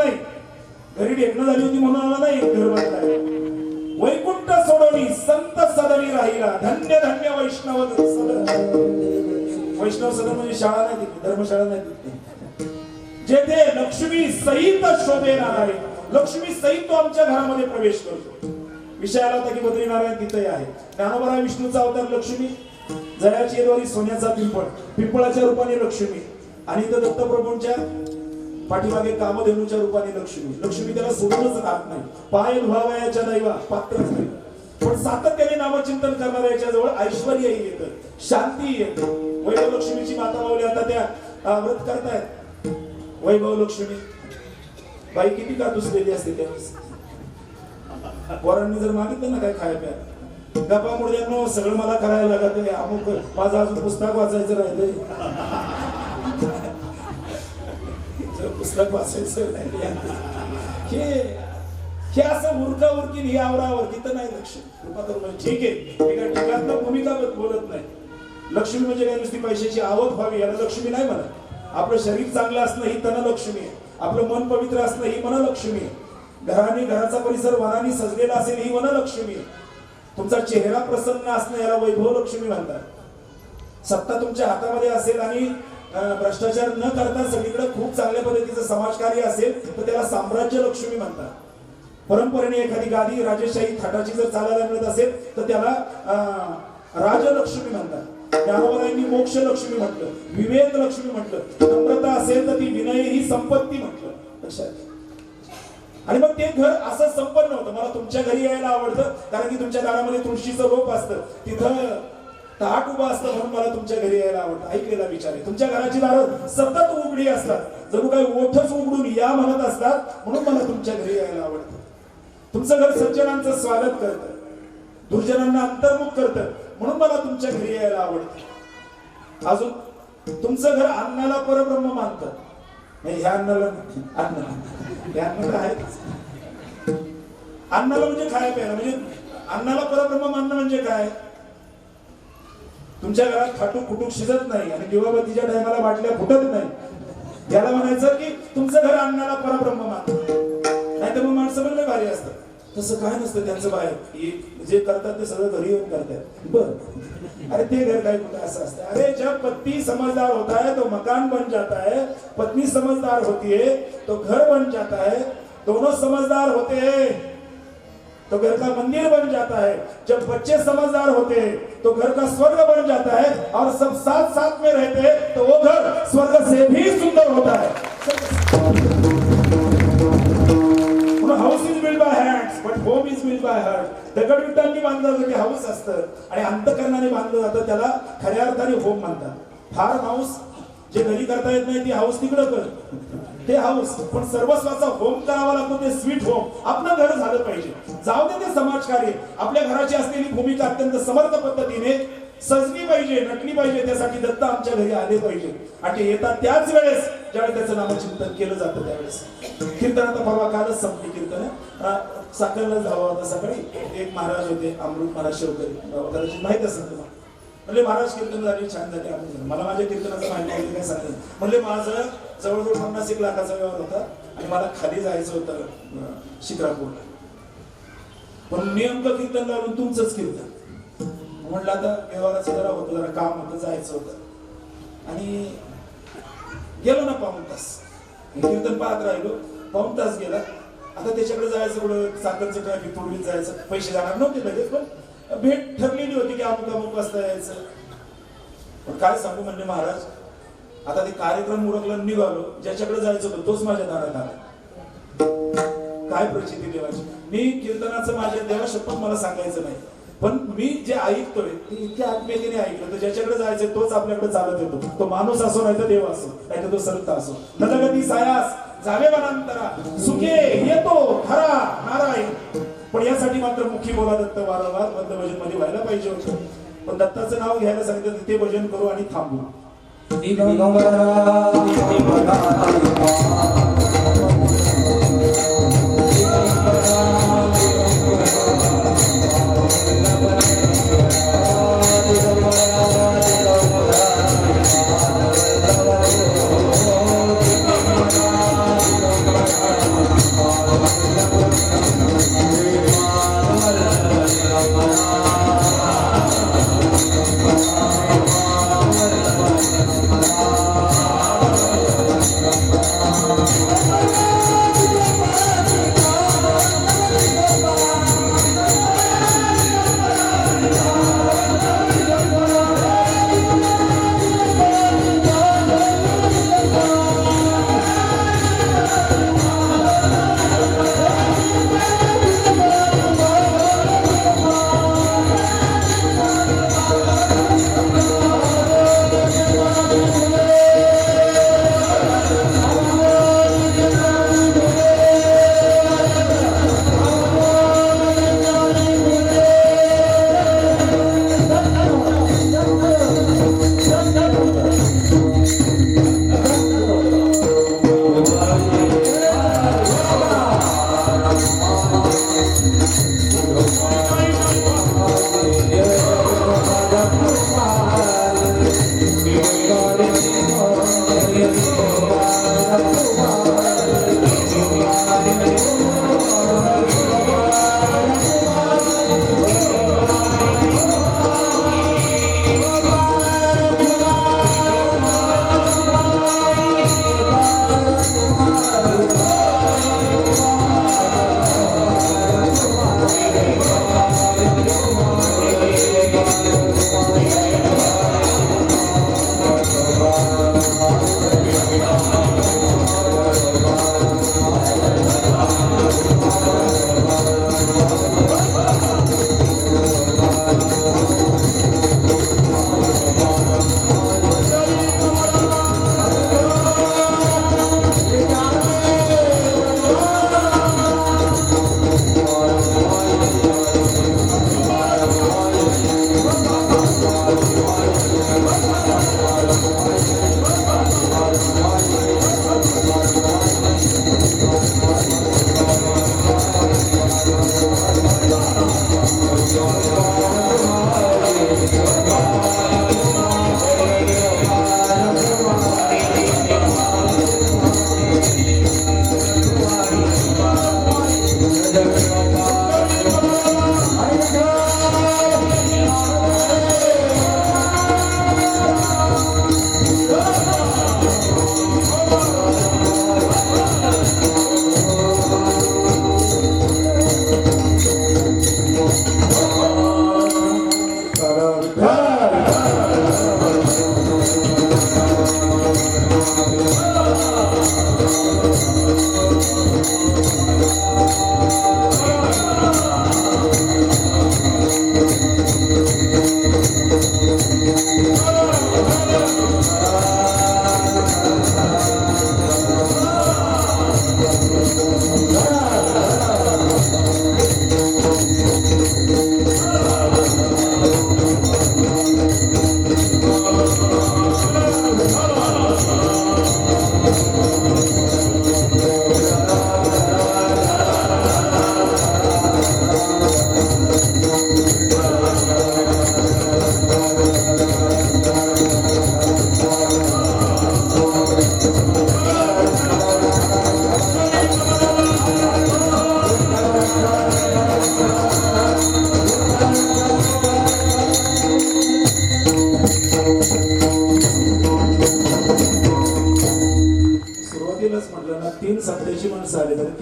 Speaker 1: नाही, घरी ढेकणं झाली होती म्हणून आला नाही, घर बांधलाय. वैकुंठ सोडवली संत सदनी राहिला, धन्य धन्य वैष्णव सदन. वैष्णव सदन म्हणजे शाळा नाही तिथे, धर्मशाळा नाही तिथे, जेथे लक्ष्मी सहित शोभे नारायण. लक्ष्मी सहित तो आमच्या घरामध्ये प्रवेश करतो. विषय आला होता की बद्रीनारायण तिथे आहे. ज्ञानोबा विष्णूचा अवतार लक्ष्मी, जयाची द्वारी सोन्याचा पिंपळ, पिंपळाच्या रूपाने लक्ष्मी, आणि इथं दत्तप्रभूंच्या पाठीमागे कामधेनूच्या रूपाने लक्ष्मी. लक्ष्मी त्याला सोडूनच राहत नाही. पाय धुवावयाच्या दैवा पात्रच नाही, पण सातत्याने नामचिंतन करणाऱ्याच्या जवळ ऐश्वर्य येतं, शांती येते. वैभव लक्ष्मीची माता माऊली आता त्या व्रत करतायत. वैभव लक्ष्मी बाई किती कातुसलेली असते त्यावेळेस. पोरांनी जर मागितलं ना काय खायला प्या, गप्पा मुडद्यांनो सगळं मला करायला लागत आहे, अमुक माझं अजून पुस्तक वाचायचं राहिलंय, पुस्तक वाचायचं राहिले, हे असं उरकाउरकी ही आवरावरती तर नाही. लक्ष्मी कृपा करून ठीक आहे, एका ठिकाणला भूमिका बोलत नाही. लक्ष्मी म्हणजे काय नुसती पैशाची आवक व्हावी याला लक्ष्मी नाही म्हणत. आपलं शरीर चांगलं असणं ही तन लक्ष्मी आहे, आपलं मन पवित्र असणं ही मन लक्ष्मी आहे, घराने घराचा परिसर वनाने सजलेला असेल ही वन लक्ष्मी आहे, तुमचा चेहरा प्रसन्न असणं याला वैभव लक्ष्मी म्हणतात. सत्ता तुमच्या हातामध्ये असेल आणि भ्रष्टाचार न करता सगळीकडे खूप चांगल्या पद्धतीचं समाजकार्य असेल तर त्याला साम्राज्य लक्ष्मी म्हणतात. परंपरेने एखादी गादी राजेशाही थाटाची जर चालायला मिळत असेल तर त्याला राजलक्ष्मी म्हणतात. ज्ञानोबांनी मोक्ष लक्ष्मी म्हटलं, विवेक लक्ष्मी म्हटलं, नम्रता असेल तर ती विनय ही संपत्ती म्हटलं. लक्षात. आणि मग ते घर असं संपन्न होतं. मला तुमच्या घरी यायला आवडतं कारण की तुमच्या दारामध्ये तुळशीचं रोप असतं, तिथं ताट उभा असतं म्हणून मला तुमच्या घरी यायला आवडतं. ऐकलेला विचार आहे. तुमच्या घराची दारं सतत उघडी असतात, जणू काही ओठच उघडून या म्हणत असतात म्हणून मला तुमच्या घरी यायला आवडतं. तुमचं घर सज्जनांचं स्वागत करतं, दुर्जनांना अंतर्मुख करतं म्हणून मला तुमच्या घरी यायला आवडतं. अजून तुमचं घर अन्नाला परब्रह्म मानतं. ह्या अन्नाला अन्नाला म्हणजे खायला प्यायला, म्हणजे अन्नाला परब्रह्म मानणं म्हणजे काय? तुमच्या घरात खाटूक खुटूक शिजत नाही आणि दिवाबत्तीच्या टायमाला बाटल्या फुटत नाही, याला म्हणायचं की तुमचं घर अन्नाला परब्रह्म मानतं. नाही तर मग माणसं म्हणले भारी असतात. तसं काय नसतं त्यांचं बाहेर, जे करतात ते सगळं घरी येऊन करतात. बर अरे ते घर काय कुठं असं असतं? अरे जब पति समझदार होता है तो मकान बन जाता है, पत्नी समझदार होती है तो घर बन जाता है, दोनों समझदार होते हैं तो घर का मंदिर बन जाता है, जब बच्चे समझदार होते हैं तो घर का स्वर्ग बन जाता है, और सब साथ साथ में रहते हैं तो वो घर स्वर्ग से भी सुंदर होता है. House is build by hands but home is build by heart. दगडविटांनी बांधलं जातं ते हाऊस असतं आणि अंतकरणाने बांधलं जातं त्याला खऱ्या अर्थाने होम म्हणतात. फार्म हाऊस जे घरी करता येत नाही ती हाऊस तिकडं कर, ते हाऊस. पण सर्वस्वाचा होम करावा लागतो, ते स्वीट होम. आपलं घर झालं पाहिजे. जाऊ दे ते समाजकार्य, आपल्या घराची असलेली भूमिका अत्यंत समर्थ पद्धतीने सजली पाहिजे, नटली पाहिजे. त्यासाठी दत्त आमच्या घरी आले पाहिजे आणि ते येतात त्याच वेळेस ज्यावेळेस त्याचं नामचिंतन केलं जातं त्यावेळेस. कीर्तन आता परवा कालच संपली कीर्तन. साखरला जावं होता सकाळी, एक महाराज होते अमृत महाराज शेवकरी, कदाचित माहित असेल तुम्हाला. म्हणले महाराज कीर्तन झाली, छान झाली. मला माझ्या कीर्तनाचं माहिती नाही काय सांगितलं. म्हणले माझं जवळजवळ 50-1 लाखाचा व्यवहार होता आणि मला खाली जायचं होतं शिक्रापूरला, पण नेमकं कीर्तन लावून तुमचंच कीर्तन. म्हणलं आता व्यवहाराचं जरा होतं, जरा काम होतं, जायचं होतं आणि गेलो ना पाऊण तास. कीर्तन पाहत राहिलो, पाऊण तास गेला. आता त्याच्याकडे जायचं, कुठं साखरचं ट्रॅफिक तोडवीत जायचं, पैसे जाणार नव्हते लगेच, पण भेट ठरलेली होती की अमुक अमुक वाजता यायचं. पण काय सांगू म्हणले महाराज, आता ते कार्यक्रम उरकला, निघालो, ज्याच्याकडे जायचं होतं तोच माझ्या दारात आला. काय प्रचिती देवाची. मी कीर्तनाचं माझ्या देवा शपथ मला सांगायचं नाही, पण मी जे ऐकतोय ते इतक्या आत्मीयतेने ऐकलं तर ज्याच्याकडे जायचं तोच आपल्याकडे चालत येतो. तो माणूस असो नाही तर देव असो नाही तर तो संत असो. नदगती सायास जावे वनांतरा, सुखे येतो खरा नारायण. पण यासाठी मात्र मुखी बोला दत्त वारंवार बद्ध भजन मध्ये व्हायला पाहिजे होतं. पण दत्ताचं नाव घ्यायला सांगितलं ते भजन करू आणि थांबू.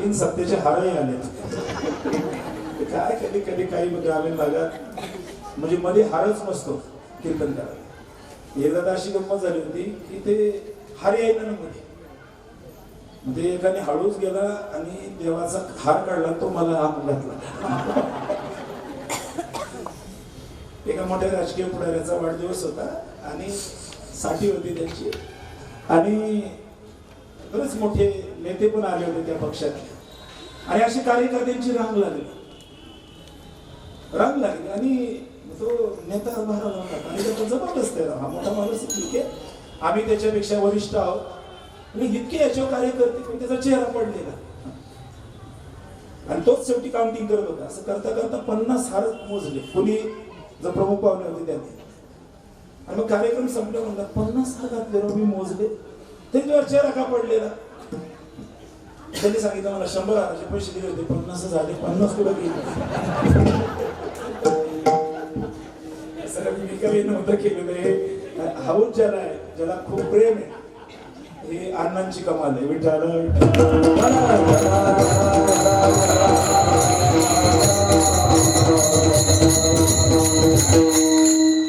Speaker 1: तीन सप्त्याचे हारही आले. काय कधी कधी काही ग्रामीण भागात म्हणजे मध्ये हारच नसतो कीर्तन करायला. एकदा अशी गंमत झाली होती की ते हार यायला ना मध्ये एकाने हळूच गेला आणि देवाचा हार काढला, तो मला हात घातला. एका मोठ्या राजकीय पुढाऱ्याचा वाढदिवस होता आणि साठी होती त्यांची आणि बरेच मोठे नेते पण आले होते त्या पक्षातले आणि अशी कार्यकर्त्यांची रांग लागली आणि तो नेता उभा राहिला आणि त्याचा जबरदस्त आहे, हा मोठा माणूस ठीक आहे, आम्ही त्याच्यापेक्षा वरिष्ठ आहोत आणि इतके याच्यावर कार्यकर्ते पण त्याचा चेहरा पडलेला आणि तोच शेवटी काउंटिंग करत होता. असं करता करता 50 हार मोजले, कोणी जो प्रमुख पाहुणे होते त्यांनी. आणि मग कार्यक्रम संपला, म्हणला 50 हार घातले मी मोजले, त्यांच्यावर चेहरा का पडलेला. त्यांनी सांगितलं मला 100 हाराचे पैसे दिले होते, 50 झाले, 50 कुठं गेले. सगळं मी काही नव्हतं केलेलं आहे. हाऊस ज्याला आहे, ज्याला खूप प्रेम आहे, हे अण्णांची कमाल आहे. विठाला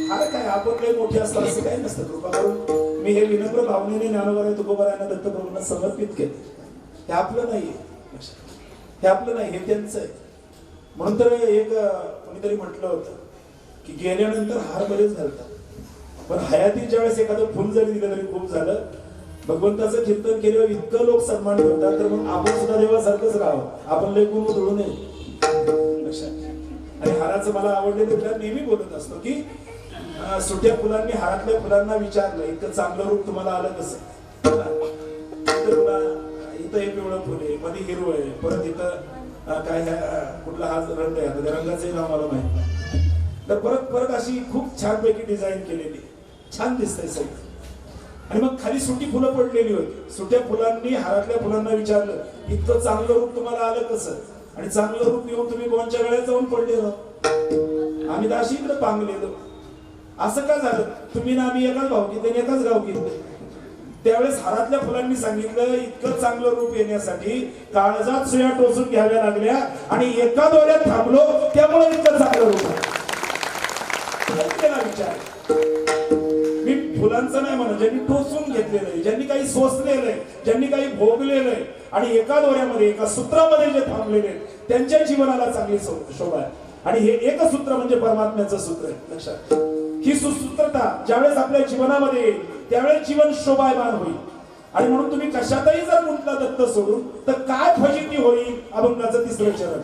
Speaker 1: हार काय आपण काही मोठे असतात असं काही नसतं. कृपा करून मी हे विनम्र भावनेने ज्ञानोबा तुकोबारायांना दत्तप्रभूंना समर्पित केले. हे आपलं नाहीये, हे आपलं नाही, हे त्यांचं आहे. म्हणून तर एक कोणीतरी म्हटलं होतं की गेल्यानंतर हार बरेच घालतात, पण हयातीत ज्यावेळेस एखादं फुल जरी दिलं तरी खूप झालं. भगवंताचं कीर्तन केल्यावर इतकं लोक सन्मान करतात, तर मग आपण सुद्धा देवासारखंच राहावं, आपण लय गुण उधळू नये लक्षात. आणि हाराचं मला आवडलेलं तर नेहमी बोलत असतो की सुट्या फुलांनी हारातल्या फुलांना विचारलं, इतकं चांगलं रूप तुम्हाला आलं कसं. इथं एक पिवळं फुल आहे, मध्ये हिरवं आहे, परत इथं काय कुठला हा रंग आहे, त्या रंगाचंही नाव मला माहित नाही. तर परत अशी खूप छानपैकी डिझाईन केलेली, छान दिसतंय सगळं. आणि मग खाली सुटी फुलं पडलेली होती. सुट्या फुलांनी हारातल्या फुलांना विचारलं, इतकं चांगलं रूप तुम्हाला आलं कसं. आणि चांगलं रूप येऊन तुम्ही कोणच्या वेळेत जाऊन पडले राहू, आम्ही तर अशी इकडे पांगलेलो. असं का झालं, तुम्ही ना आम्ही एकाच भावकीत एकाच गावकीत. त्यावेळेस हारातल्या फुलांनी सांगितलं, इतकं चांगलं रूप येण्यासाठी काळजात सुया टोचून घ्याव्या लागल्या आणि एका दोऱ्यात थांबलो, त्यामुळे इतकं चांगलं रूप केला. विचार मी फुलांचं नाही म्हणत, ज्यांनी टोचून घेतलेलं आहे, ज्यांनी काही सोसलेलं आहे, ज्यांनी काही भोगलेलं आहे आणि एका दोऱ्यामध्ये एका सूत्रामध्ये जे थांबलेले आहेत, त्यांच्या जीवनाला चांगली शोभा आहे. आणि हे एकच सूत्र म्हणजे परमात्म्याचं सूत्र आहे. लक्षात, ही सुसूत्रता ज्यावेळेस आपल्या जीवनामध्ये येईल त्यावेळेस जीवन शोभायमान होईल. आणि म्हणून तुम्ही कशातही जर गुंतला दत्त सोडून तर काय फजिती होईल. अभंगाचं 3रं चरण.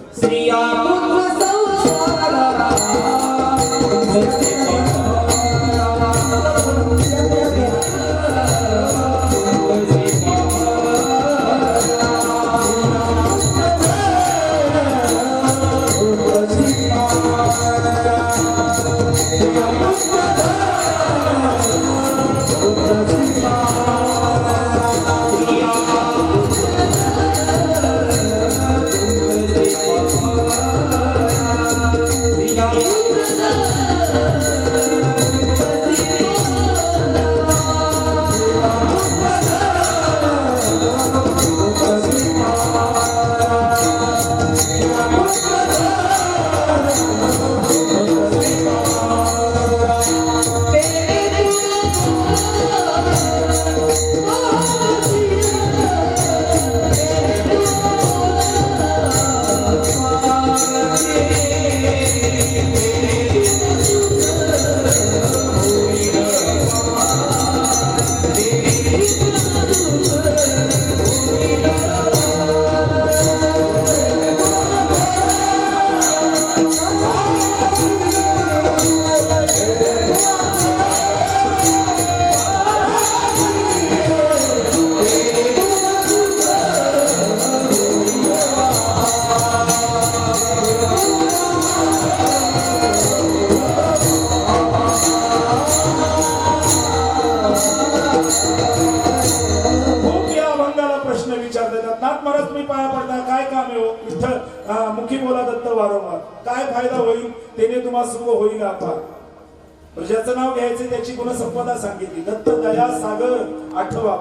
Speaker 1: मुखी बोला दत्त वारंवार, काय फायदा होईल तेने तुम्हा सुख होईल अपार. ज्याचं नाव घ्यायचं त्याची गुणसंपदा सांगितली. दत्त दया सागर आठवावा.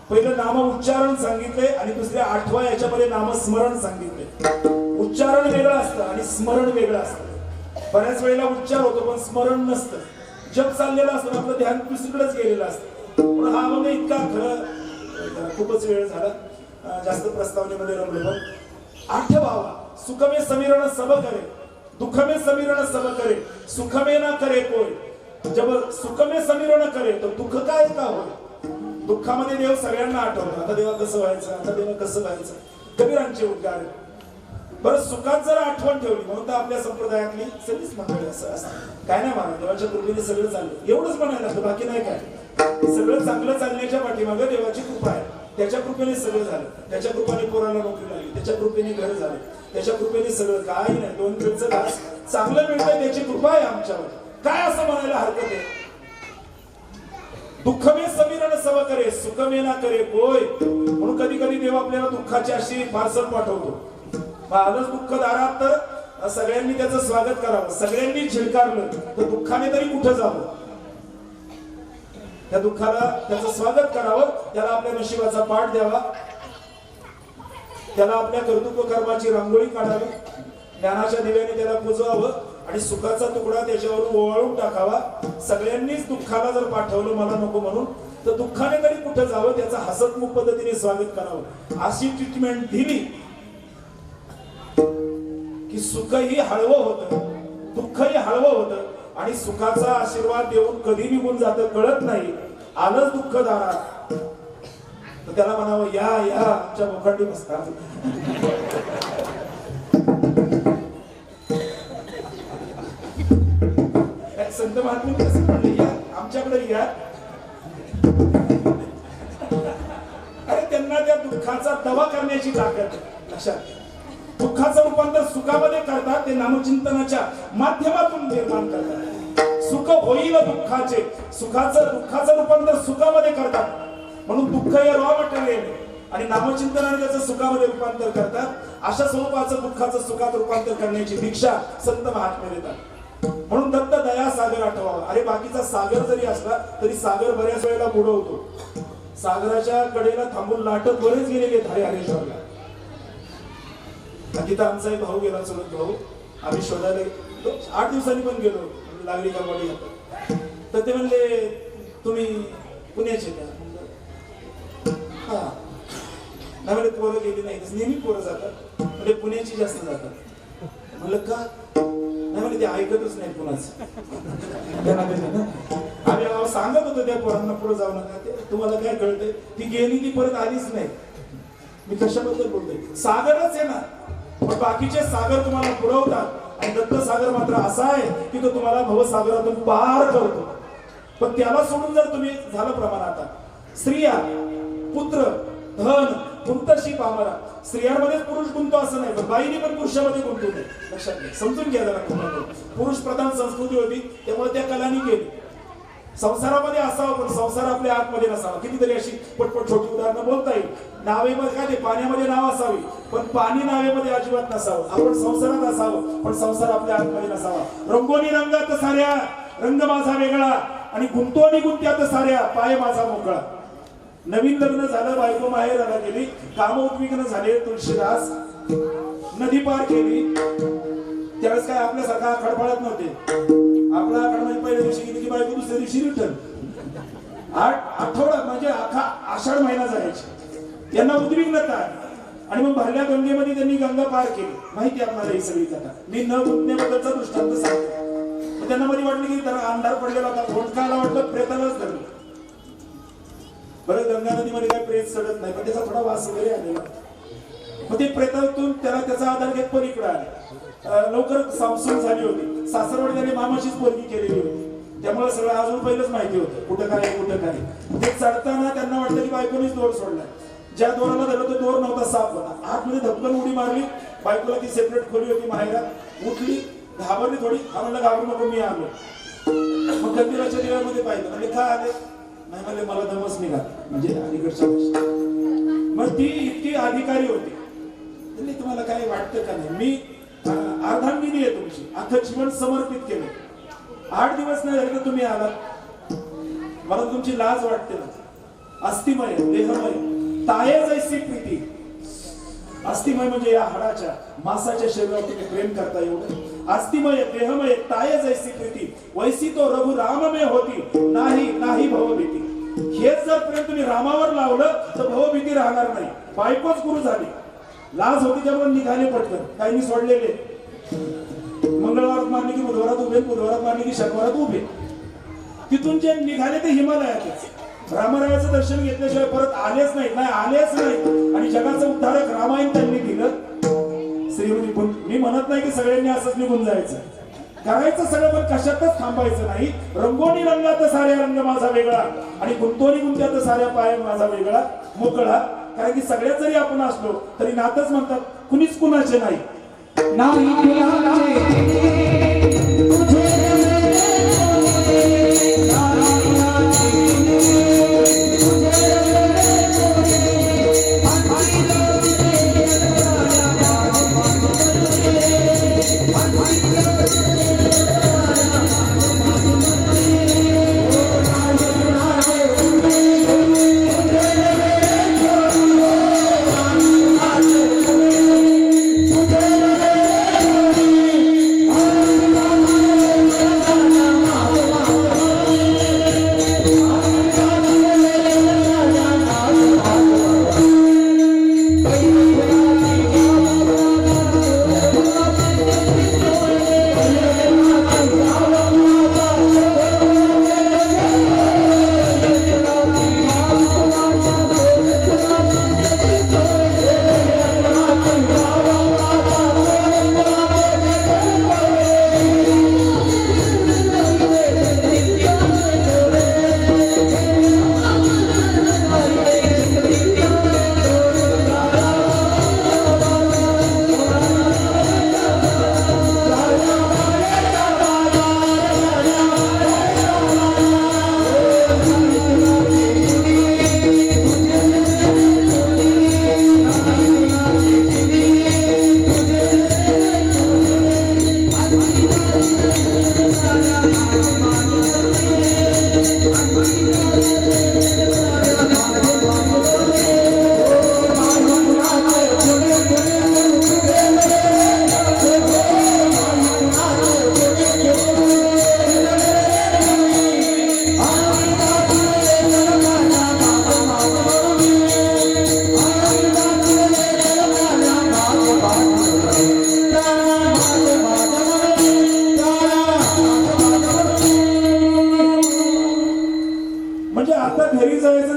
Speaker 1: पहिलं नाम उच्चारण सांगितले आणि दुसऱ्या 8व्या याच्यामध्ये नामस्मरण सांगितले. उच्चारण वेगळं असतं आणि स्मरण वेगळं असतं. बऱ्याच वेळेला उच्चार होतो पण स्मरण नसतं. जप चाललेलं असतं, आपलं ध्यान दुसरीकडेच गेलेलं असतं. पण हा म्हणजे इतका खरं खूपच वेळ झाला, जास्त प्रस्तावनेमध्ये रमलो. पण 8वा सुखमे समीरण सब करे, दुखमे समीरण सब करे, सुखमे ना करे कोय. जब सुखमे समीरण करे तर दुःख काय का होय. दुःखामध्ये देव सगळ्यांना आठवतो. आता देवा कसं व्हायचं, आता देवा कसं व्हायचं, कबीरांचे उद्गार. बरं सुखात जर आठवण ठेवली म्हणून तर आपल्या संप्रदायातली सगळीच मंडळी असं असतं. काय नाही म्हणा, देवाच्या कृपेने सगळं चाललं एवढंच म्हणायला लागतं, बाकी नाही काय. सगळं चांगलं चालण्याच्या पाठीमागे देवाची कृपा आहे. त्याच्या कृपेने सगळं झालं. त्याच्या कृपेने पोराला नोकरी लागली, त्याच्या कृपेने घर झालं, त्याच्या कृपेने सगळं. काही नाही, 2 वेळचं घास चांगलं मिळतंय त्याची कृपा आहे आमच्यावर. काय असं म्हणायला हरकत आहे. दुःखमे समीरण सब करे, सुखमे ना करे कोय. म्हणून कधी कधी देव आपल्याला दुःखाची अशी पार्सल पाठवतो. आलंच दुःख दारात तर सगळ्यांनी त्याचं स्वागत करावं. सगळ्यांनी झिडकारलं तर दुःखाने तरी कुठं जावं. त्या दुःखाला त्याचं स्वागत करावं, त्याला आपल्या नशिबाचा पाठ द्यावा, त्याला आपल्या कर्तृत्व कर्माची रांगोळी काढावी, ज्ञानाच्या दिव्याने त्याला पुजवावं आणि सुखाचा तुकडा त्याच्यावर ओवाळून टाकावा. सगळ्यांनीच दुःखाला जर पाठवलं मला नको म्हणून तर दुःखाने तरी कुठं जावं, त्याचं हसतमुख पद्धतीने स्वागत करावं. अशी ट्रीटमेंट दिली की सुखही हळवं होतं, दुःखही हळवं होतं आणि सुखाचा आशीर्वाद देऊन कधी निघून जातं कळत नाही. आलंच दुःख दारात तर त्याला म्हणावं या या आमच्या मुखांडी बसता. संत महात्मे कसं म्हणले, या आमच्याकडे या. अरे त्यांना त्या दुःखाचा दवा करण्याची ताकद लक्षात. दुःखाचं रूपांतर सुखामध्ये करतात, ते नामचिंतनाच्या माध्यमातून निर्माण करतात. सुख होईल दुःखाचे, दुःखाचं रूपांतर सुखामध्ये करतात. म्हणून दुःख हे रॉ मटेरियल आणि नामचिंतनाने त्याचं सुखामध्ये रूपांतर करतात. अशा स्वरूपाचं दुःखाचं सुखात रूपांतर करण्याची दीक्षा संत महात्मे देतात. म्हणून दत्त दया सागर आठवावा. अरे बाकीचा सागर जरी असला तरी सागर बऱ्याच वेळेला बुडवतो. सागराच्या कडेला थांबून लाटत बरेच गेलेले हरे हरेश्वरला. तिथं आमचा एक भाऊ गेला, चलत भाऊ. आम्ही शोधायला 8 दिवसांनी पण गेलो, लागली का बॉडी आता. तर ते म्हणले तुम्ही पुण्याचे का. हा नाही म्हणजे पोरं गेली नाही, नेहमी पोरं जातात म्हणजे पुण्याची जास्त जातात. म्हणलं का नाही म्हणजे ते ऐकतच नाही कुणाचं. आम्ही सांगत होतो त्या पोरांना पुढे जाऊ नका, ते तुम्हाला काय कळतंय. ती गेली ती परत आलीच नाही. मी कशाबद्दल बोलतोय, सागरच आहे ना. पण बाकीचे सागर तुम्हाला पुरवतात आणि दत्त सागर मात्र असा आहे की तो तुम्हाला भवसागरातून पार करतो. पण त्याला सोडून जर तुम्ही झालं प्रमाण आता स्त्रिया, पुत्र, धन गुंतशी पामरा. स्त्रियांमध्येच पुरुष गुंतो असं नाही, पण बाईनी पण पुरुषामध्ये गुंतू नये. लक्षात घ्या, समजून घ्या जरा. पुरुष प्रधान संस्कृती होती त्यामुळे त्या कलानी केली. संसारामध्ये असावं पण संसार आपल्या आतमध्ये नसावा. कितीतरी अशी पटपट छोटी उदाहरणं बोलता येईल. नावेमध्ये काय ते पाण्यामध्ये नाव असावी पण पाणी नावेमध्ये अजिबात नसावं. आपण संसारात असावं पण संसार आपल्या आतमध्ये नसावा. रंगोली रंगात साऱ्या रंग माझा वेगळा आणि गुंतो आणि गुंत्यात साऱ्या पाय माझा मोकळा. नवीन लग्न झालं, बायको माहेराला गेली, काम उद्विग्न झाले, तुळशीदास नदी पार केली. त्यावेळेस काय आपल्यासारखा खडफडत नव्हते. आपला आखाड म्हणजे पहिल्या दिवशी गेली की बायको दुसऱ्या दिवशी रिटर्न. 8 आठवडा म्हणजे अख्खा आषाढ महिना जायचे. यांना उद्विग्नता आणि मग भरल्या गंगेमध्ये त्यांनी गंगा पार केली. माहिती आपल्याला ही सगळी कथा. मी न गुंतण्याबद्दलचा दृष्टांत सांगतो. त्यांना मध्ये वाटलं की त्याला अंधार पडलेला होता, फोटकाला वाटलं प्रेतालाच धरलं. बरं गंगा नदीमध्ये काही प्रेत सडत नाही पण त्याचा थोडा वास वगैरे आलेला. मग ते प्रेतातून त्याचा आधार घेत पलीकडे आले. लवकर सांसून झाली होती. सासरवाडी त्याने मामाचीच पोरगी केलेली होती. त्यामुळे सगळं अजून पहिलंच माहिती होतं कुठं काय कुठं काय. ते चढताना त्यांना वाटलं की बायकोनीच दोर सोडलाय. ज्या दोराला धरलं तो दोर नव्हता, साफ होता. आतमध्ये धपकन उडी मारली. बायकोला ती सेपरेट खोली होती माहेरात. उठली, घाबरली थोडी. आम्हाला घाबरू नको मी आलो. मग गंभीराच्या दिव्यामध्ये पाहिलं. म्हणजे काय आले नाही म्हणले मला दमच निघाला. म्हणजे अलीकडच्या मग ती इतकी अधिकारी होती. तुम्हाला काय वाटतं का नाही, मी अर्धांगिनी आहे तुमची, अख्खं जीवन समर्पित केलं. 8 दिवस नाही झाले तर तुम्ही आलात. मला तुमची लाज वाटते ना. अस्थिमय देहमय ताये जैसी प्रीती. अस्थिमय म्हणजे या हाडाच्या मांसाच्या शरीरावर तुम्ही प्रेम करता एवढं. अस्थिमय देहमय ताये जैसी प्रीती वैसी तो रघुराममय होती नाही नाही भवभीती. हेच जर प्रेम तुम्ही रामावर लावलं तर भवभीती राहणार नाही. बायकोच गुरु झाली. लाज होती त्यामुळे निघाले पटकन. काहींनी सोडलेले मंगळवारात मारले की बुधवारात उभे, बुधवारात मारले की शनिवारात उभे. तिथून जे निघाले ते हिमालयातच. रामरायाचं दर्शन घेतल्याशिवाय परत आलेच नाहीत. नाही आलेच नाहीत. आणि जगाचं उद्धारक रामायण त्यांनी दिलं. श्रीमती मी म्हणत नाही की सगळ्यांनी असंच निघून जायचं. करायचं सगळं पण कशातच थांबायचं नाही. रंगोणी रंगात साऱ्या रंग माझा वेगळा आणि गुंतोनी गुंत्यात साऱ्या पाय माझा वेगळा मोकळा. कारण की सगळ्यात जरी आपण असलो तरी नातच म्हणतात कुणीच कुणाचे नाही.
Speaker 2: नाही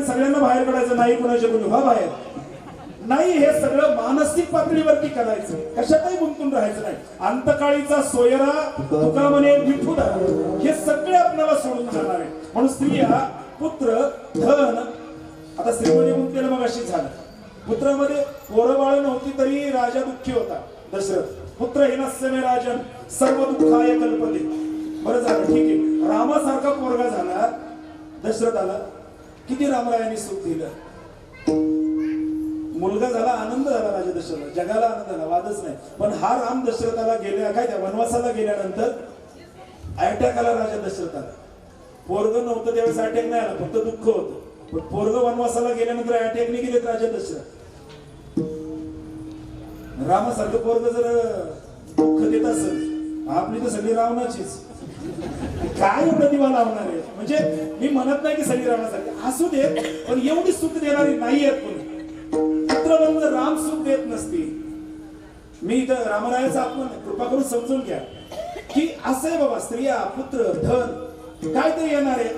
Speaker 1: सगळ्यांना बाहेर काढायचं नाही. कुणाच्या कोणी व्हा बाहेर नाही. हे सगळं मानसिक पातळीवरती करायचं. कशातही गुंतून राहायचं नाही. अंतकाळीचा सोयरा तुका म्हणे विठुरा हे सगळे आपल्याला सोडून जाणार आहे. म्हणून स्त्रिया पुत्र धन. आता श्रीमती गुंतलेलं मग अशी झालं. पुत्रामध्ये पोरं बाळ नव्हती तरी राजा दुःखी होता दशरथ. पुत्र हिनस्य मे राजन सर्व दुःखाय कल्पते. बरं झालं ठीक आहे. रामासारखा पोरगा झाला दशरथाला. किती रामरायांनी सुख दिलं. मुलगा झाला आनंद झाला राजा दशरथ. जगाला आनंद झाला वादच नाही. पण हा राम दशरथाला गेल्या काय त्या वनवासाला गेल्यानंतर अटॅक आला राजा दशरथाला. पोरग नव्हतं त्यावेळेस अटॅक नाही आला फक्त दुःख होतं. पण पोरग वनवासाला गेल्यानंतर अटॅकने गेलेत राजा दशरथ. रामासारखं पोरग जर दुःख देत असेल आपली तर सगळी रावणाचीच. काय एवढं दिवा लावणार आहे. म्हणजे मी म्हणत नाही की सगळी रावणासारखी असू देत पण एवढी सुख देणारी नाही आहेत कोणी. पुत्र जर राम सुख देत नसती. मी इथं रामरायाचा आपण कृपा करून समजून घ्या की असं आहे बाबा. स्त्रिया पुत्र धन काय तरी येणार आहे.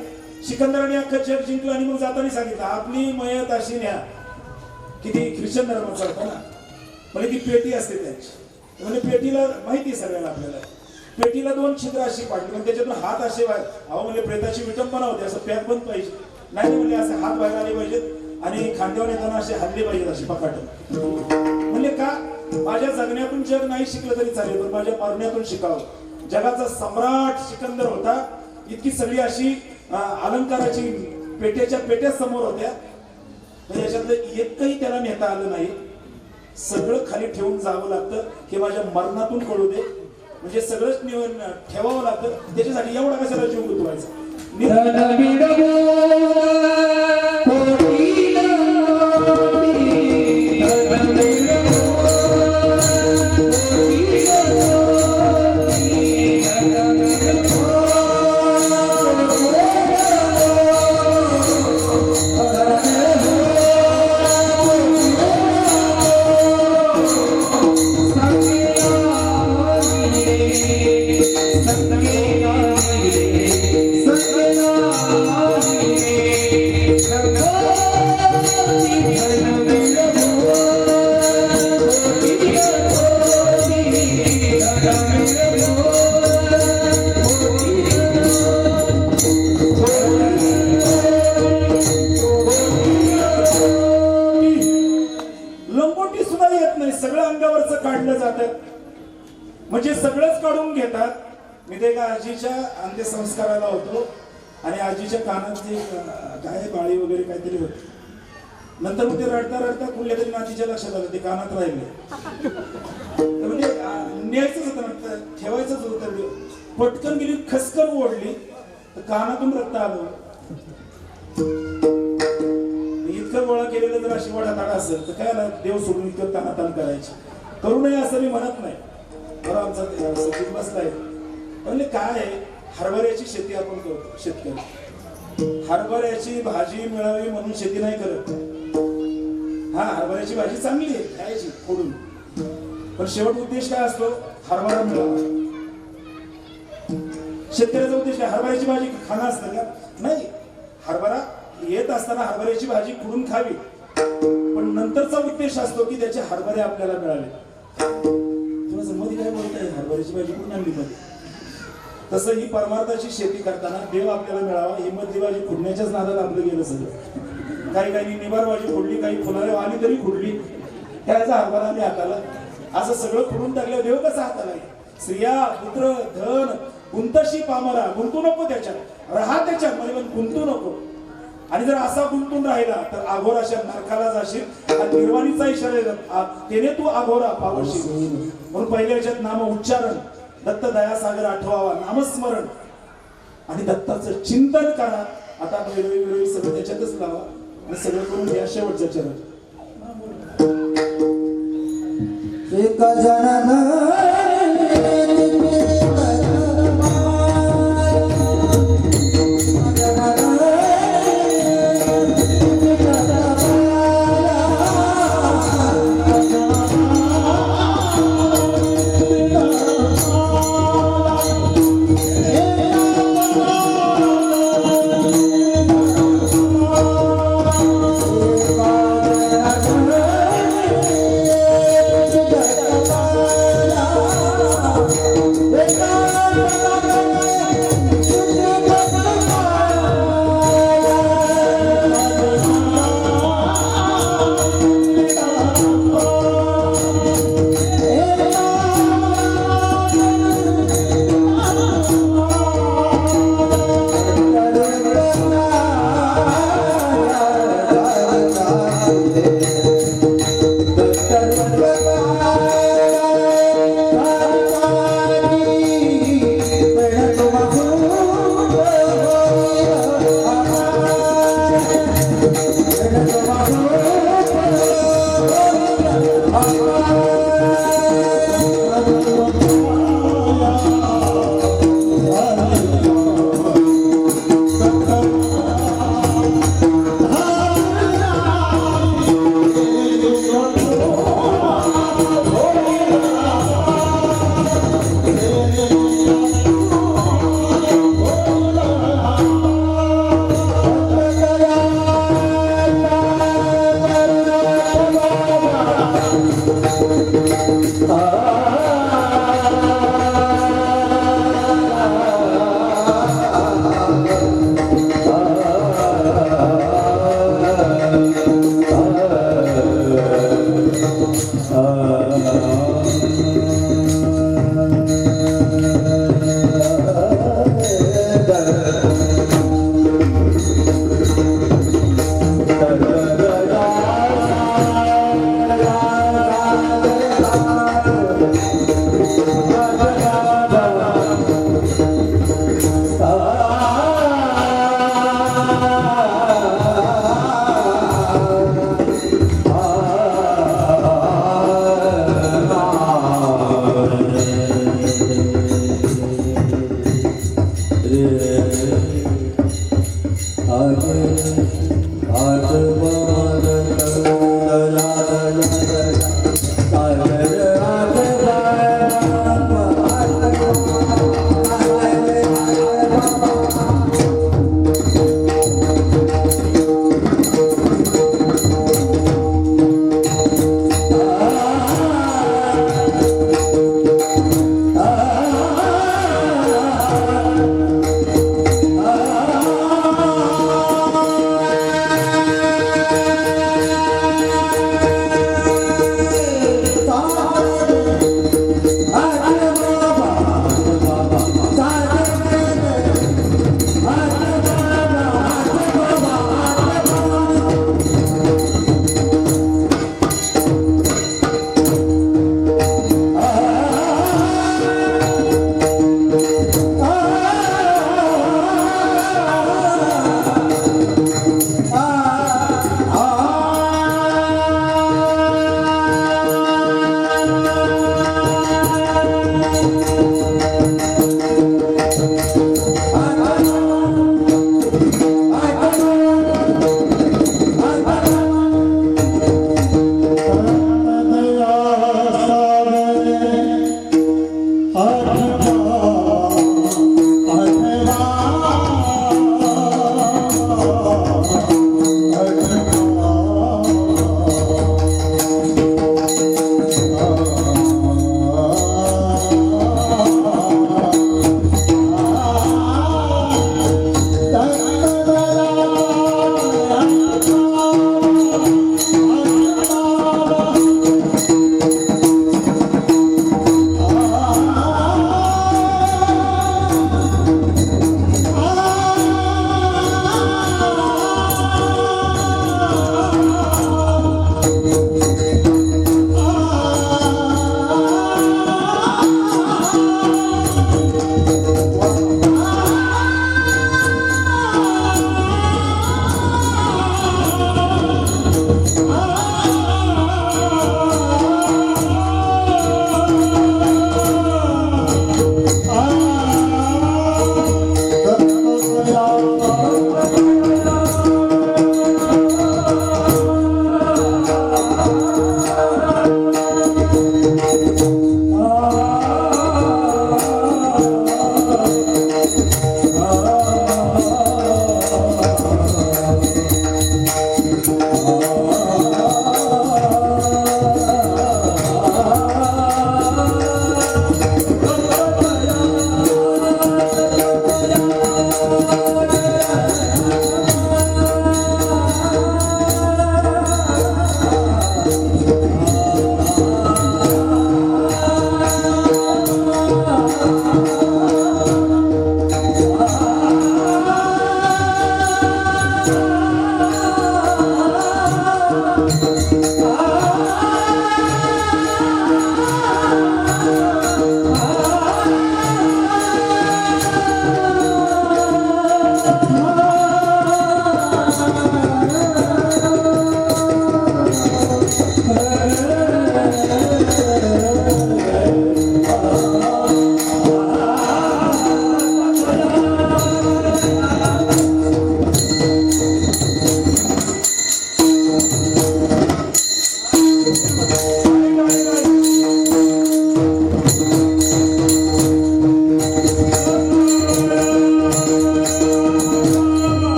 Speaker 1: सिकंदराने अख्खं जग जिंकलं आणि मग जाताना सांगितलं आपली मयत अशी न्या. किती ख्रिश्चन धर्माचा होता ना. म्हणजे ती पेटी असते त्याची. म्हणजे पेटीला माहिती सगळ्याला आपल्याला पेटीला 2 छिद्र अशी पाडली पण त्याच्यातून हात असे बाहेर. अहो म्हणजे प्रेताची विटंबना होते. असं पॅक बंद पाहिजे नाही म्हणजे असे हात बाहेर आले पाहिजेत आणि खांद्यावर येताना असे हल्ले पाहिजेत असे पकाट. म्हणजे का माझ्या जगण्यातून जग नाही शिकलं तरी चालेल पण माझ्या मरण्यातून शिकावं. जगाचा सम्राट सिकंदर होता. इतकी सगळी अशी अलंकाराची पेट्याच्या पेट्या समोर होत्या. याच्यातलं एकही त्याला नेता आलं नाही. सगळं खाली ठेवून जावं लागतं हे माझ्या मरणातून कळू दे. म्हणजे सगळंच ठेवावं लागतं. त्याच्यासाठी एवढा कशाला जीव गुंतवायचा. म्हणजे सगळंच काढून घेतात. मी ते एका आजीच्या अंत्यसंस्काराला होतो आणि आजीच्या कानात ते काय बाळी वगैरे काहीतरी होते. नंतर मग ते रडता रडता कुठल्या तरी नातीच्या लक्षात आलं ते कानात राहिले. तर म्हणजे न्यायचंच होतं ना, ठेवायचंच होतं. पटकन गेली, खसकन ओढली तर कानातून रक्त आलं. इतकं गोळा केलेलं जर अशी वडाताडा असेल तर काय देव सोडून इतकं तानातान करायची. करू नये असं मी म्हणत नाही. बरं आमचा सचिन बसलाय म्हणजे काय आहे, हरभऱ्याची शेती आपण करतो. शेतकरी हरभऱ्याची भाजी मिळावी म्हणून शेती नाही करत. हा, हरभऱ्याची भाजी चांगली आहे खायची फोडून, पण शेवट उद्देश काय असतो? हरभरा मिळावा. शेतकऱ्याचा उद्देश काय? हरभऱ्याची भाजी खाणं असतं का? नाही. हरभरा येत असताना हरभऱ्याची भाजी खुडून खावी, पण नंतरचा उद्देश असतो की त्याचे हरभरे आपल्याला मिळावे. तुला मध्ये काय बोलताय? हरभऱ्याची भाजी कुठून आणली मध्ये? तसं ही परमार्थाची शेती करताना देव आपल्याला मिळावा ही मधली भाजी खुडण्याच्याच नादात आपलं गेलं सगळं. काही निबार भाजी खुडली, काही फुलारे आली तरी खुडली, त्याचा हरभरा आली हाताला. असं सगळं खुडून टाकलं देव कसा हाताला? स्त्रिया, पुत्र, धन गुंतशी पामरा, गुंतू नको त्याच्यात, राहा त्याच्यात म्हणजे पण गुंतू नको. आणि जर असा गुंतून राहिला तर अघोराच्या नरकाला जाशील. आणि निर्वाणीचा इशारा तेने तू अघोरा पावशील. म्हणून पहिल्या याच्यात नाम उच्चारण, दत्त दयासागर आठवावा, नामस्मरण आणि दत्ताचं चिंतन करा. आता वेळोवेळी सगळं त्याच्यातच लावा आणि सगळं करून घ्या शेवटच्या चरण.
Speaker 2: एक जन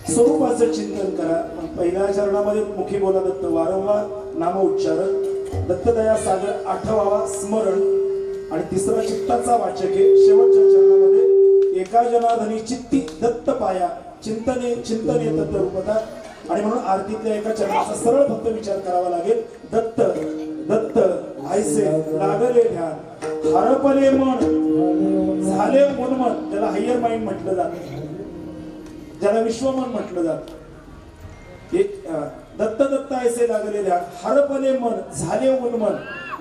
Speaker 1: स्वरूपाचं चिंतन करा. पहिल्या चरणामध्ये मुखी बोला दत्त वारंवार नामोच्चारण, दत्तदया सागर आठवावा स्मरण, आणि तिसरा चित्ताचा वाचक आहे. शेवटच्या चरणामध्ये एका जनार्दनी चित्ती दत्त पाया चिंतने चिंतने दत्त रूपता. आणि म्हणून आरतीतल्या एका चरणाचा सरळ फक्त विचार करावा लागेल. दत्त दत्त आयसे लागले ध्यान, हरपले मन झाले मनमन, ज्याला हायर माइंड म्हटलं जातं, ज्याला विश्वमन म्हटलं जातं. एक दत्त दत्त ऐसे लागले ध्यान, हरपले मन झाले उन्मन,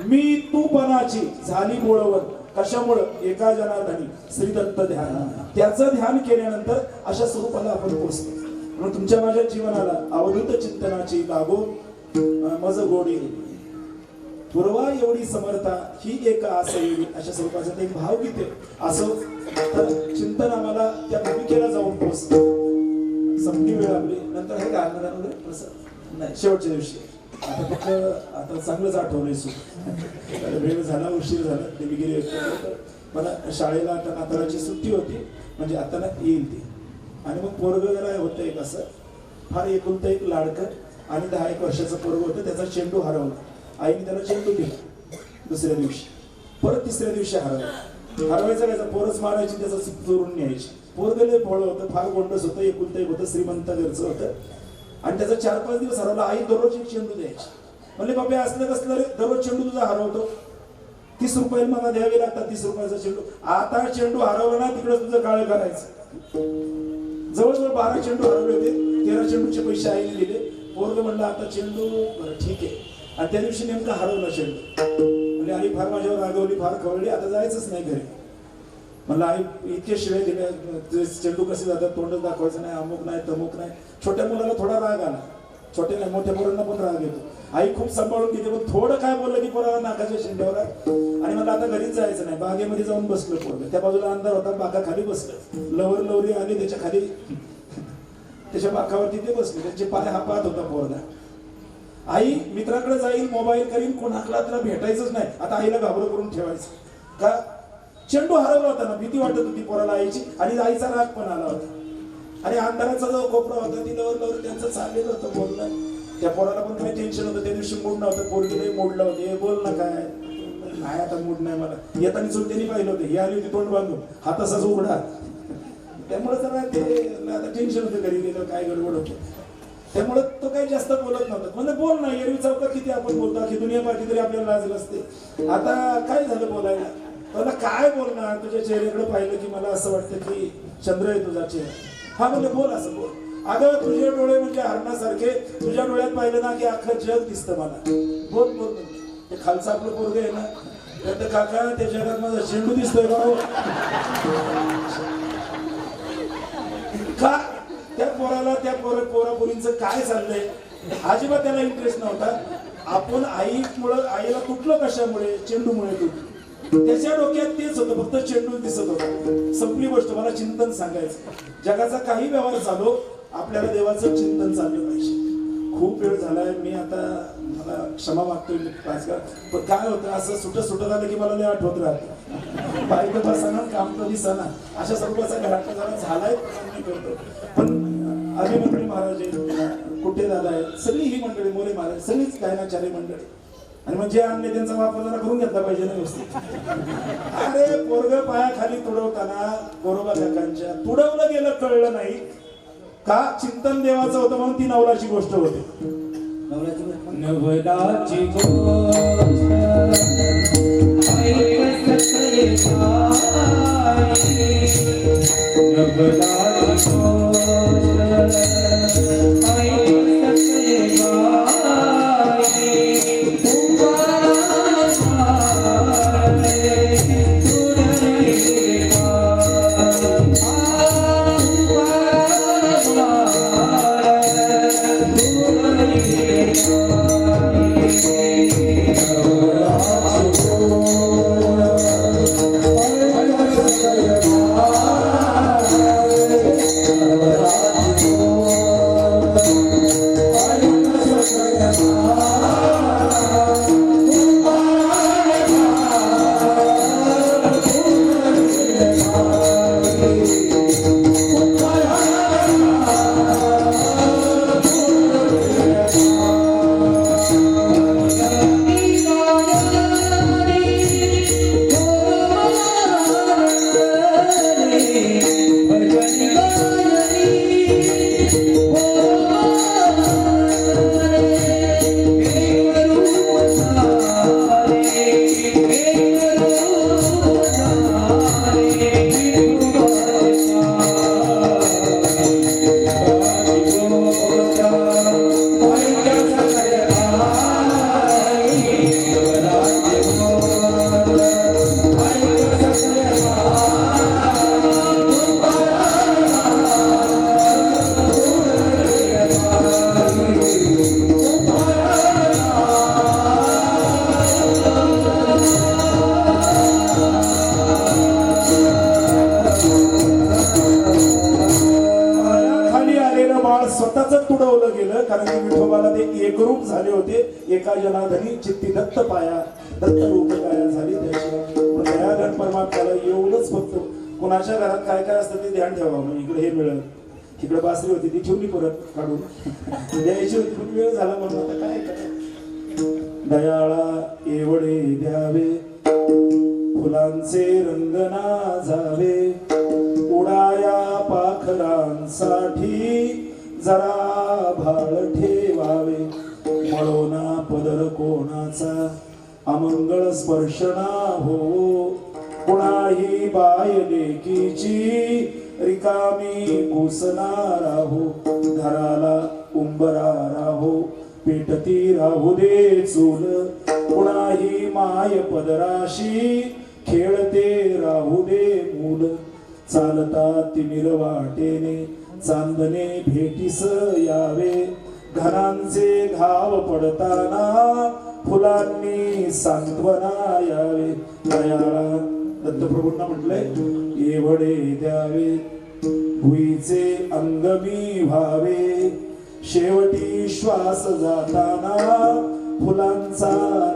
Speaker 1: मी तूपणाची झाली बोळवण. कशामुळं? एका जनार्दनी श्री दत्त ध्यान. त्याचं ध्यान केल्यानंतर अशा स्वरूपाला आपण पोहोचतो. म्हणून तुमच्या माझ्या जीवनाला अवधूत चिंतनाची लाभो मज गोडी, पूर्वा एवढी समर्था ही एक आस येईल, अशा स्वरूपाचा एक भावगीत आहे. असं तर चिंतन आम्हाला त्या भूमिकेला जाऊन पोहोचतं. संपली वेळ आपली. नंतर हे काय नाही, शेवटच्या दिवशी आता फक्त आता चांगलंच आठवलंय वेळ झाला, उशीर झाला. देवीगिरी मला शाळेला आता नाताळाची सुट्टी होती, म्हणजे आता ना येईल ती. आणि मग पोरग जरा होतं एक असं फार एकुलतं एक लाडकं, आणि 10-1 वर्षाचं पोरग होतं, त्याचा चेंडू हरवला. आईने त्याला चेंडू दिला दुसऱ्या दिवशी, परत तिसऱ्या दिवशी हरवायचा काय, पोरच मारायची, त्याचा चोरून न्यायची. पोरग लय भोळं होतं, फार गोंडस होतं, एकुलता एक होतं, श्रीमंत घरचं होतं आणि त्याचा 4-5 दिवस हरवला. आई दररोज एक चेंडू द्यायची. म्हणले बाबा असलं कसलं रे, दररोज चेंडू तुझा हरवतो, 30 रुपये मला द्यावे लागतात, 30 रुपयाचा चेंडू. आता चेंडू हरवला ना, तिकडे तुझं काळ करायचं. जवळजवळ 12 चेंडू हरवले होते, 13 चेंडूचे पैसे आईने दिले. पोरग म्हणलं आता चेंडू बरं ठीक आहे. आणि त्या दिवशी नेमका हरवला चेंडू. म्हणजे आई फार माझ्यावर रागवली, फार खवळली, आता जायचंच नाही घरी. म्हणलं आई इतके शिवाय दिले, चेंडू कसे जातात, तोंडच दाखवायचं नाही, अमुक नाही तमुक नाही. छोट्या मुलाला थोडा राग आला, छोट्या नाही मोठ्या पोरांना पण राग येतो. आई खूप सांभाळून घेते, पण थोडं काय बोललं की पोराला नाकाच्या शेंड्यावर. आणि मला आता घरीच जायचं नाही. बागेमध्ये जाऊन बसलो पोरग, त्या बाजूला अंधार होता, बागा खाली बसलं. लवरी आली त्याच्या खाली, त्याच्या बाकावरती ते बसले, त्यांचे पाय हा पाहत होता पोरगा. आई मित्राकडे जाईल, मोबाईल करीन, कोणाला त्याला भेटायचंच नाही. आता आईला घाबरं करून ठेवायचं का, चेंडू हरवला होता ना, भीती वाटत होती पोराला आईची, आणि आईचा राग पण आला होता. आणि अंधाराचा जो कोपरा होता, ती लवर त्यांचं चाललेलं होतं बोलणं. त्या पोराला पण काही टेन्शन होतं, त्या दिवशी मूड नव्हतं, पोरगीलाही मोडलं होते, बोल ना काय नाही, आता मूड नाही मला. येताना चुलत्याने पाहिलं होतं, ही आली होती तोंड बांधून, हात असाच उघडा. त्यामुळे जरा ते आता टेन्शन होतं, घरी गेलं काय गडबड होतं. त्यामुळे तो काही जास्त बोलत नव्हता. म्हणजे बोल ना, एरवी चौकात किती आपण बोलतो, की दुनिया पाठी तरी आपल्याला लाज असते. आता काय झालं बोलायला, त्याला काय बोलणार, तुझ्या चेहऱ्याकडे पाहिलं की मला असं वाटतं की चंद्र आहे तुझा चेहरा. हा म्हणजे बोल, असं बोल. अगं तुझे डोळे म्हणजे हरणासारखे, तुझ्या डोळ्यात पाहिलं ना की अख्खं जग दिसतं मला. बोल बोल. ते खालचं आपलं पोरग आहे ना, तर काका त्या जगात माझा चेंडू दिसतोय का. त्या पोराला त्या पोरापोरींचं काय चाललंय अजिबात त्याला इंटरेस्ट नव्हता. आपण आईला तुटलं कशामुळे, चेंडूमुळे तुटलं. त्याच्या डोक्यात तेच होतं, फक्त चेंडू दिसत होता. संपली गोष्ट. मला चिंतन सांगायचं, जगाचा काही व्यवहार चालू, आपल्याला देवाचं चिंतन चाललं पाहिजे. खूप वेळ झालाय, मी आता मला क्षमा मागतोय. पण काय होतं, असं सुट झालं की मला लय आठवत राहतं. बायको बसाना, काम तर दिसाना, अशा स्वरूपाचा घरात जरा झालाय करतो. पण अभिमंत्री महाराज आहेत, कुठे दादा आहेत, सगळी ही मंडळी, मोरे महाराज, सगळीच गायनाचार्य मंडळी. आणि म्हणजे आणले त्यांचा वापर जरा करून घेतला पाहिजे ना व्यवस्थित. अरे पोरग पायाखाली तुडवताना गोरोबा काकांच्या तुडवलं गेलं, कळलं नाही का, चिंतन देवाचं होतं म्हणून ती नवलाची गोष्ट होती.
Speaker 2: नवलाची
Speaker 1: स्वतःच तुडवलं गेलं, कारण की विठोबाला ते एकरूप झाले होते. एका जनार्दनी चित्ती दत्त पाया, दत्त रूप काया झाली त्याची. दयागण परमात्म्याला एवढंच फक्त कुणाच्या घरात काय काय असतं ते ध्यान ठेवावं. इकडे हे मिळेल, तिकडे बासरी होती ती ठेवली परत काढून द्यायची होती पण वेळ झाला म्हणून आता काय करायचं. दयाळा एवढे द्यावे फुलांचे रंग ना जावे उडाया पाखरांसाठी जरा भाळ ठेवावे मळोना पदर कोणाचा अमंगळ स्पर्श ना हो कुणाही बाय लेकीची रिकामी कुसना राहो घराला उंबरा राहो पेटती राहू दे चूल कुणाही माय पदराशी खेळते राहू दे मूल चालता तिमिर वाटेने चांदणे भेटीस यावे घरांचे घाव पडताना फुलांनी सांत्वना यावे दयाळा दत्तप्रभूंना म्हटलंय एवढे द्यावे भुईचे अंगमी व्हावे शेवटी श्वास जाताना फुलांचा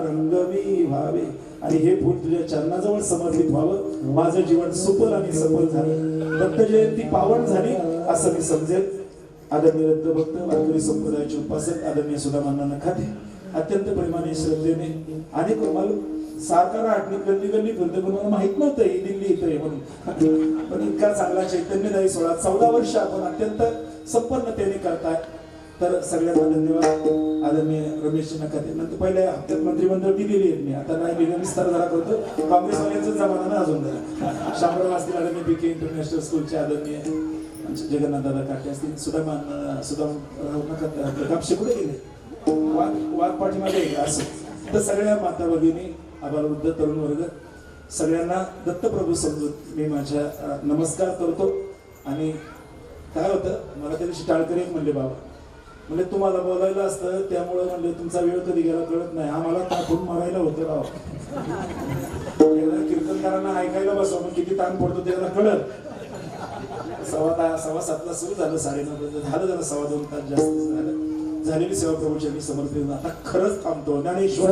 Speaker 1: रंगमी व्हावे आणि हे फुल तुझ्या चरणाजवळ समर्पित व्हावं माझं जीवन सुफल आणि सफल झालं दत्त जयंती पावन झाली असं मी समजेल. आदरणीय दत्तभक्त वारकरी संप्रदायाचे उपासक आदरणीय सुदामांना खाते अत्यंत प्रेमाने श्रद्धेने अनेक मालूम सारखा आठवणी गल्ली गल्ली फिरते पण मला माहित नव्हतं ही दिल्ली इथं आहे म्हणून पण इतका चांगला चैतन्यदायी सोहळा 14 वर्ष आपण अत्यंत संपन्नतेने करताय तर सगळ्यांना धन्यवाद. आदरणीय रमेश नकाते नंतर पहिल्या हप्त्यात मंत्रिमंडळ दिलेली आहे मी आता नाही दिलं विस्तार जरा करतो काँग्रेसवाल्यांचा जमाना ना अजून जरा शामराव असतील आदरणीय बीके इंटरनॅशनल स्कूलचे आदरणीय जगन्नाथ दादा काटे असतील सुदाम कापशे कुठे गेले वाघ पाठीमागे असं तर सगळ्या माता भगिनी आबालवृद्ध तरुण वर्ग सगळ्यांना दत्तप्रभू समजून मी माझ्या नमस्कार करतो. आणि काय होतं मला त्या दिवशी टाळकर एक म्हणले बाबा म्हणजे तुम्हाला बोलायला असतं त्यामुळे म्हणले तुमचा वेळ कधी गेला कळत नाही आम्हाला तापून मारायला होतं राव कीर्तनकारांना ऐकायला बसवा मग किती ताण पडतो त्याला कळत 7:15 सुरू झालं 9:30 झालं जरा 2.25 तास जास्त झालं झालेली सेवा प्रभूच्या मी समर्पित आता खरंच थांबतो ज्ञानेश्वर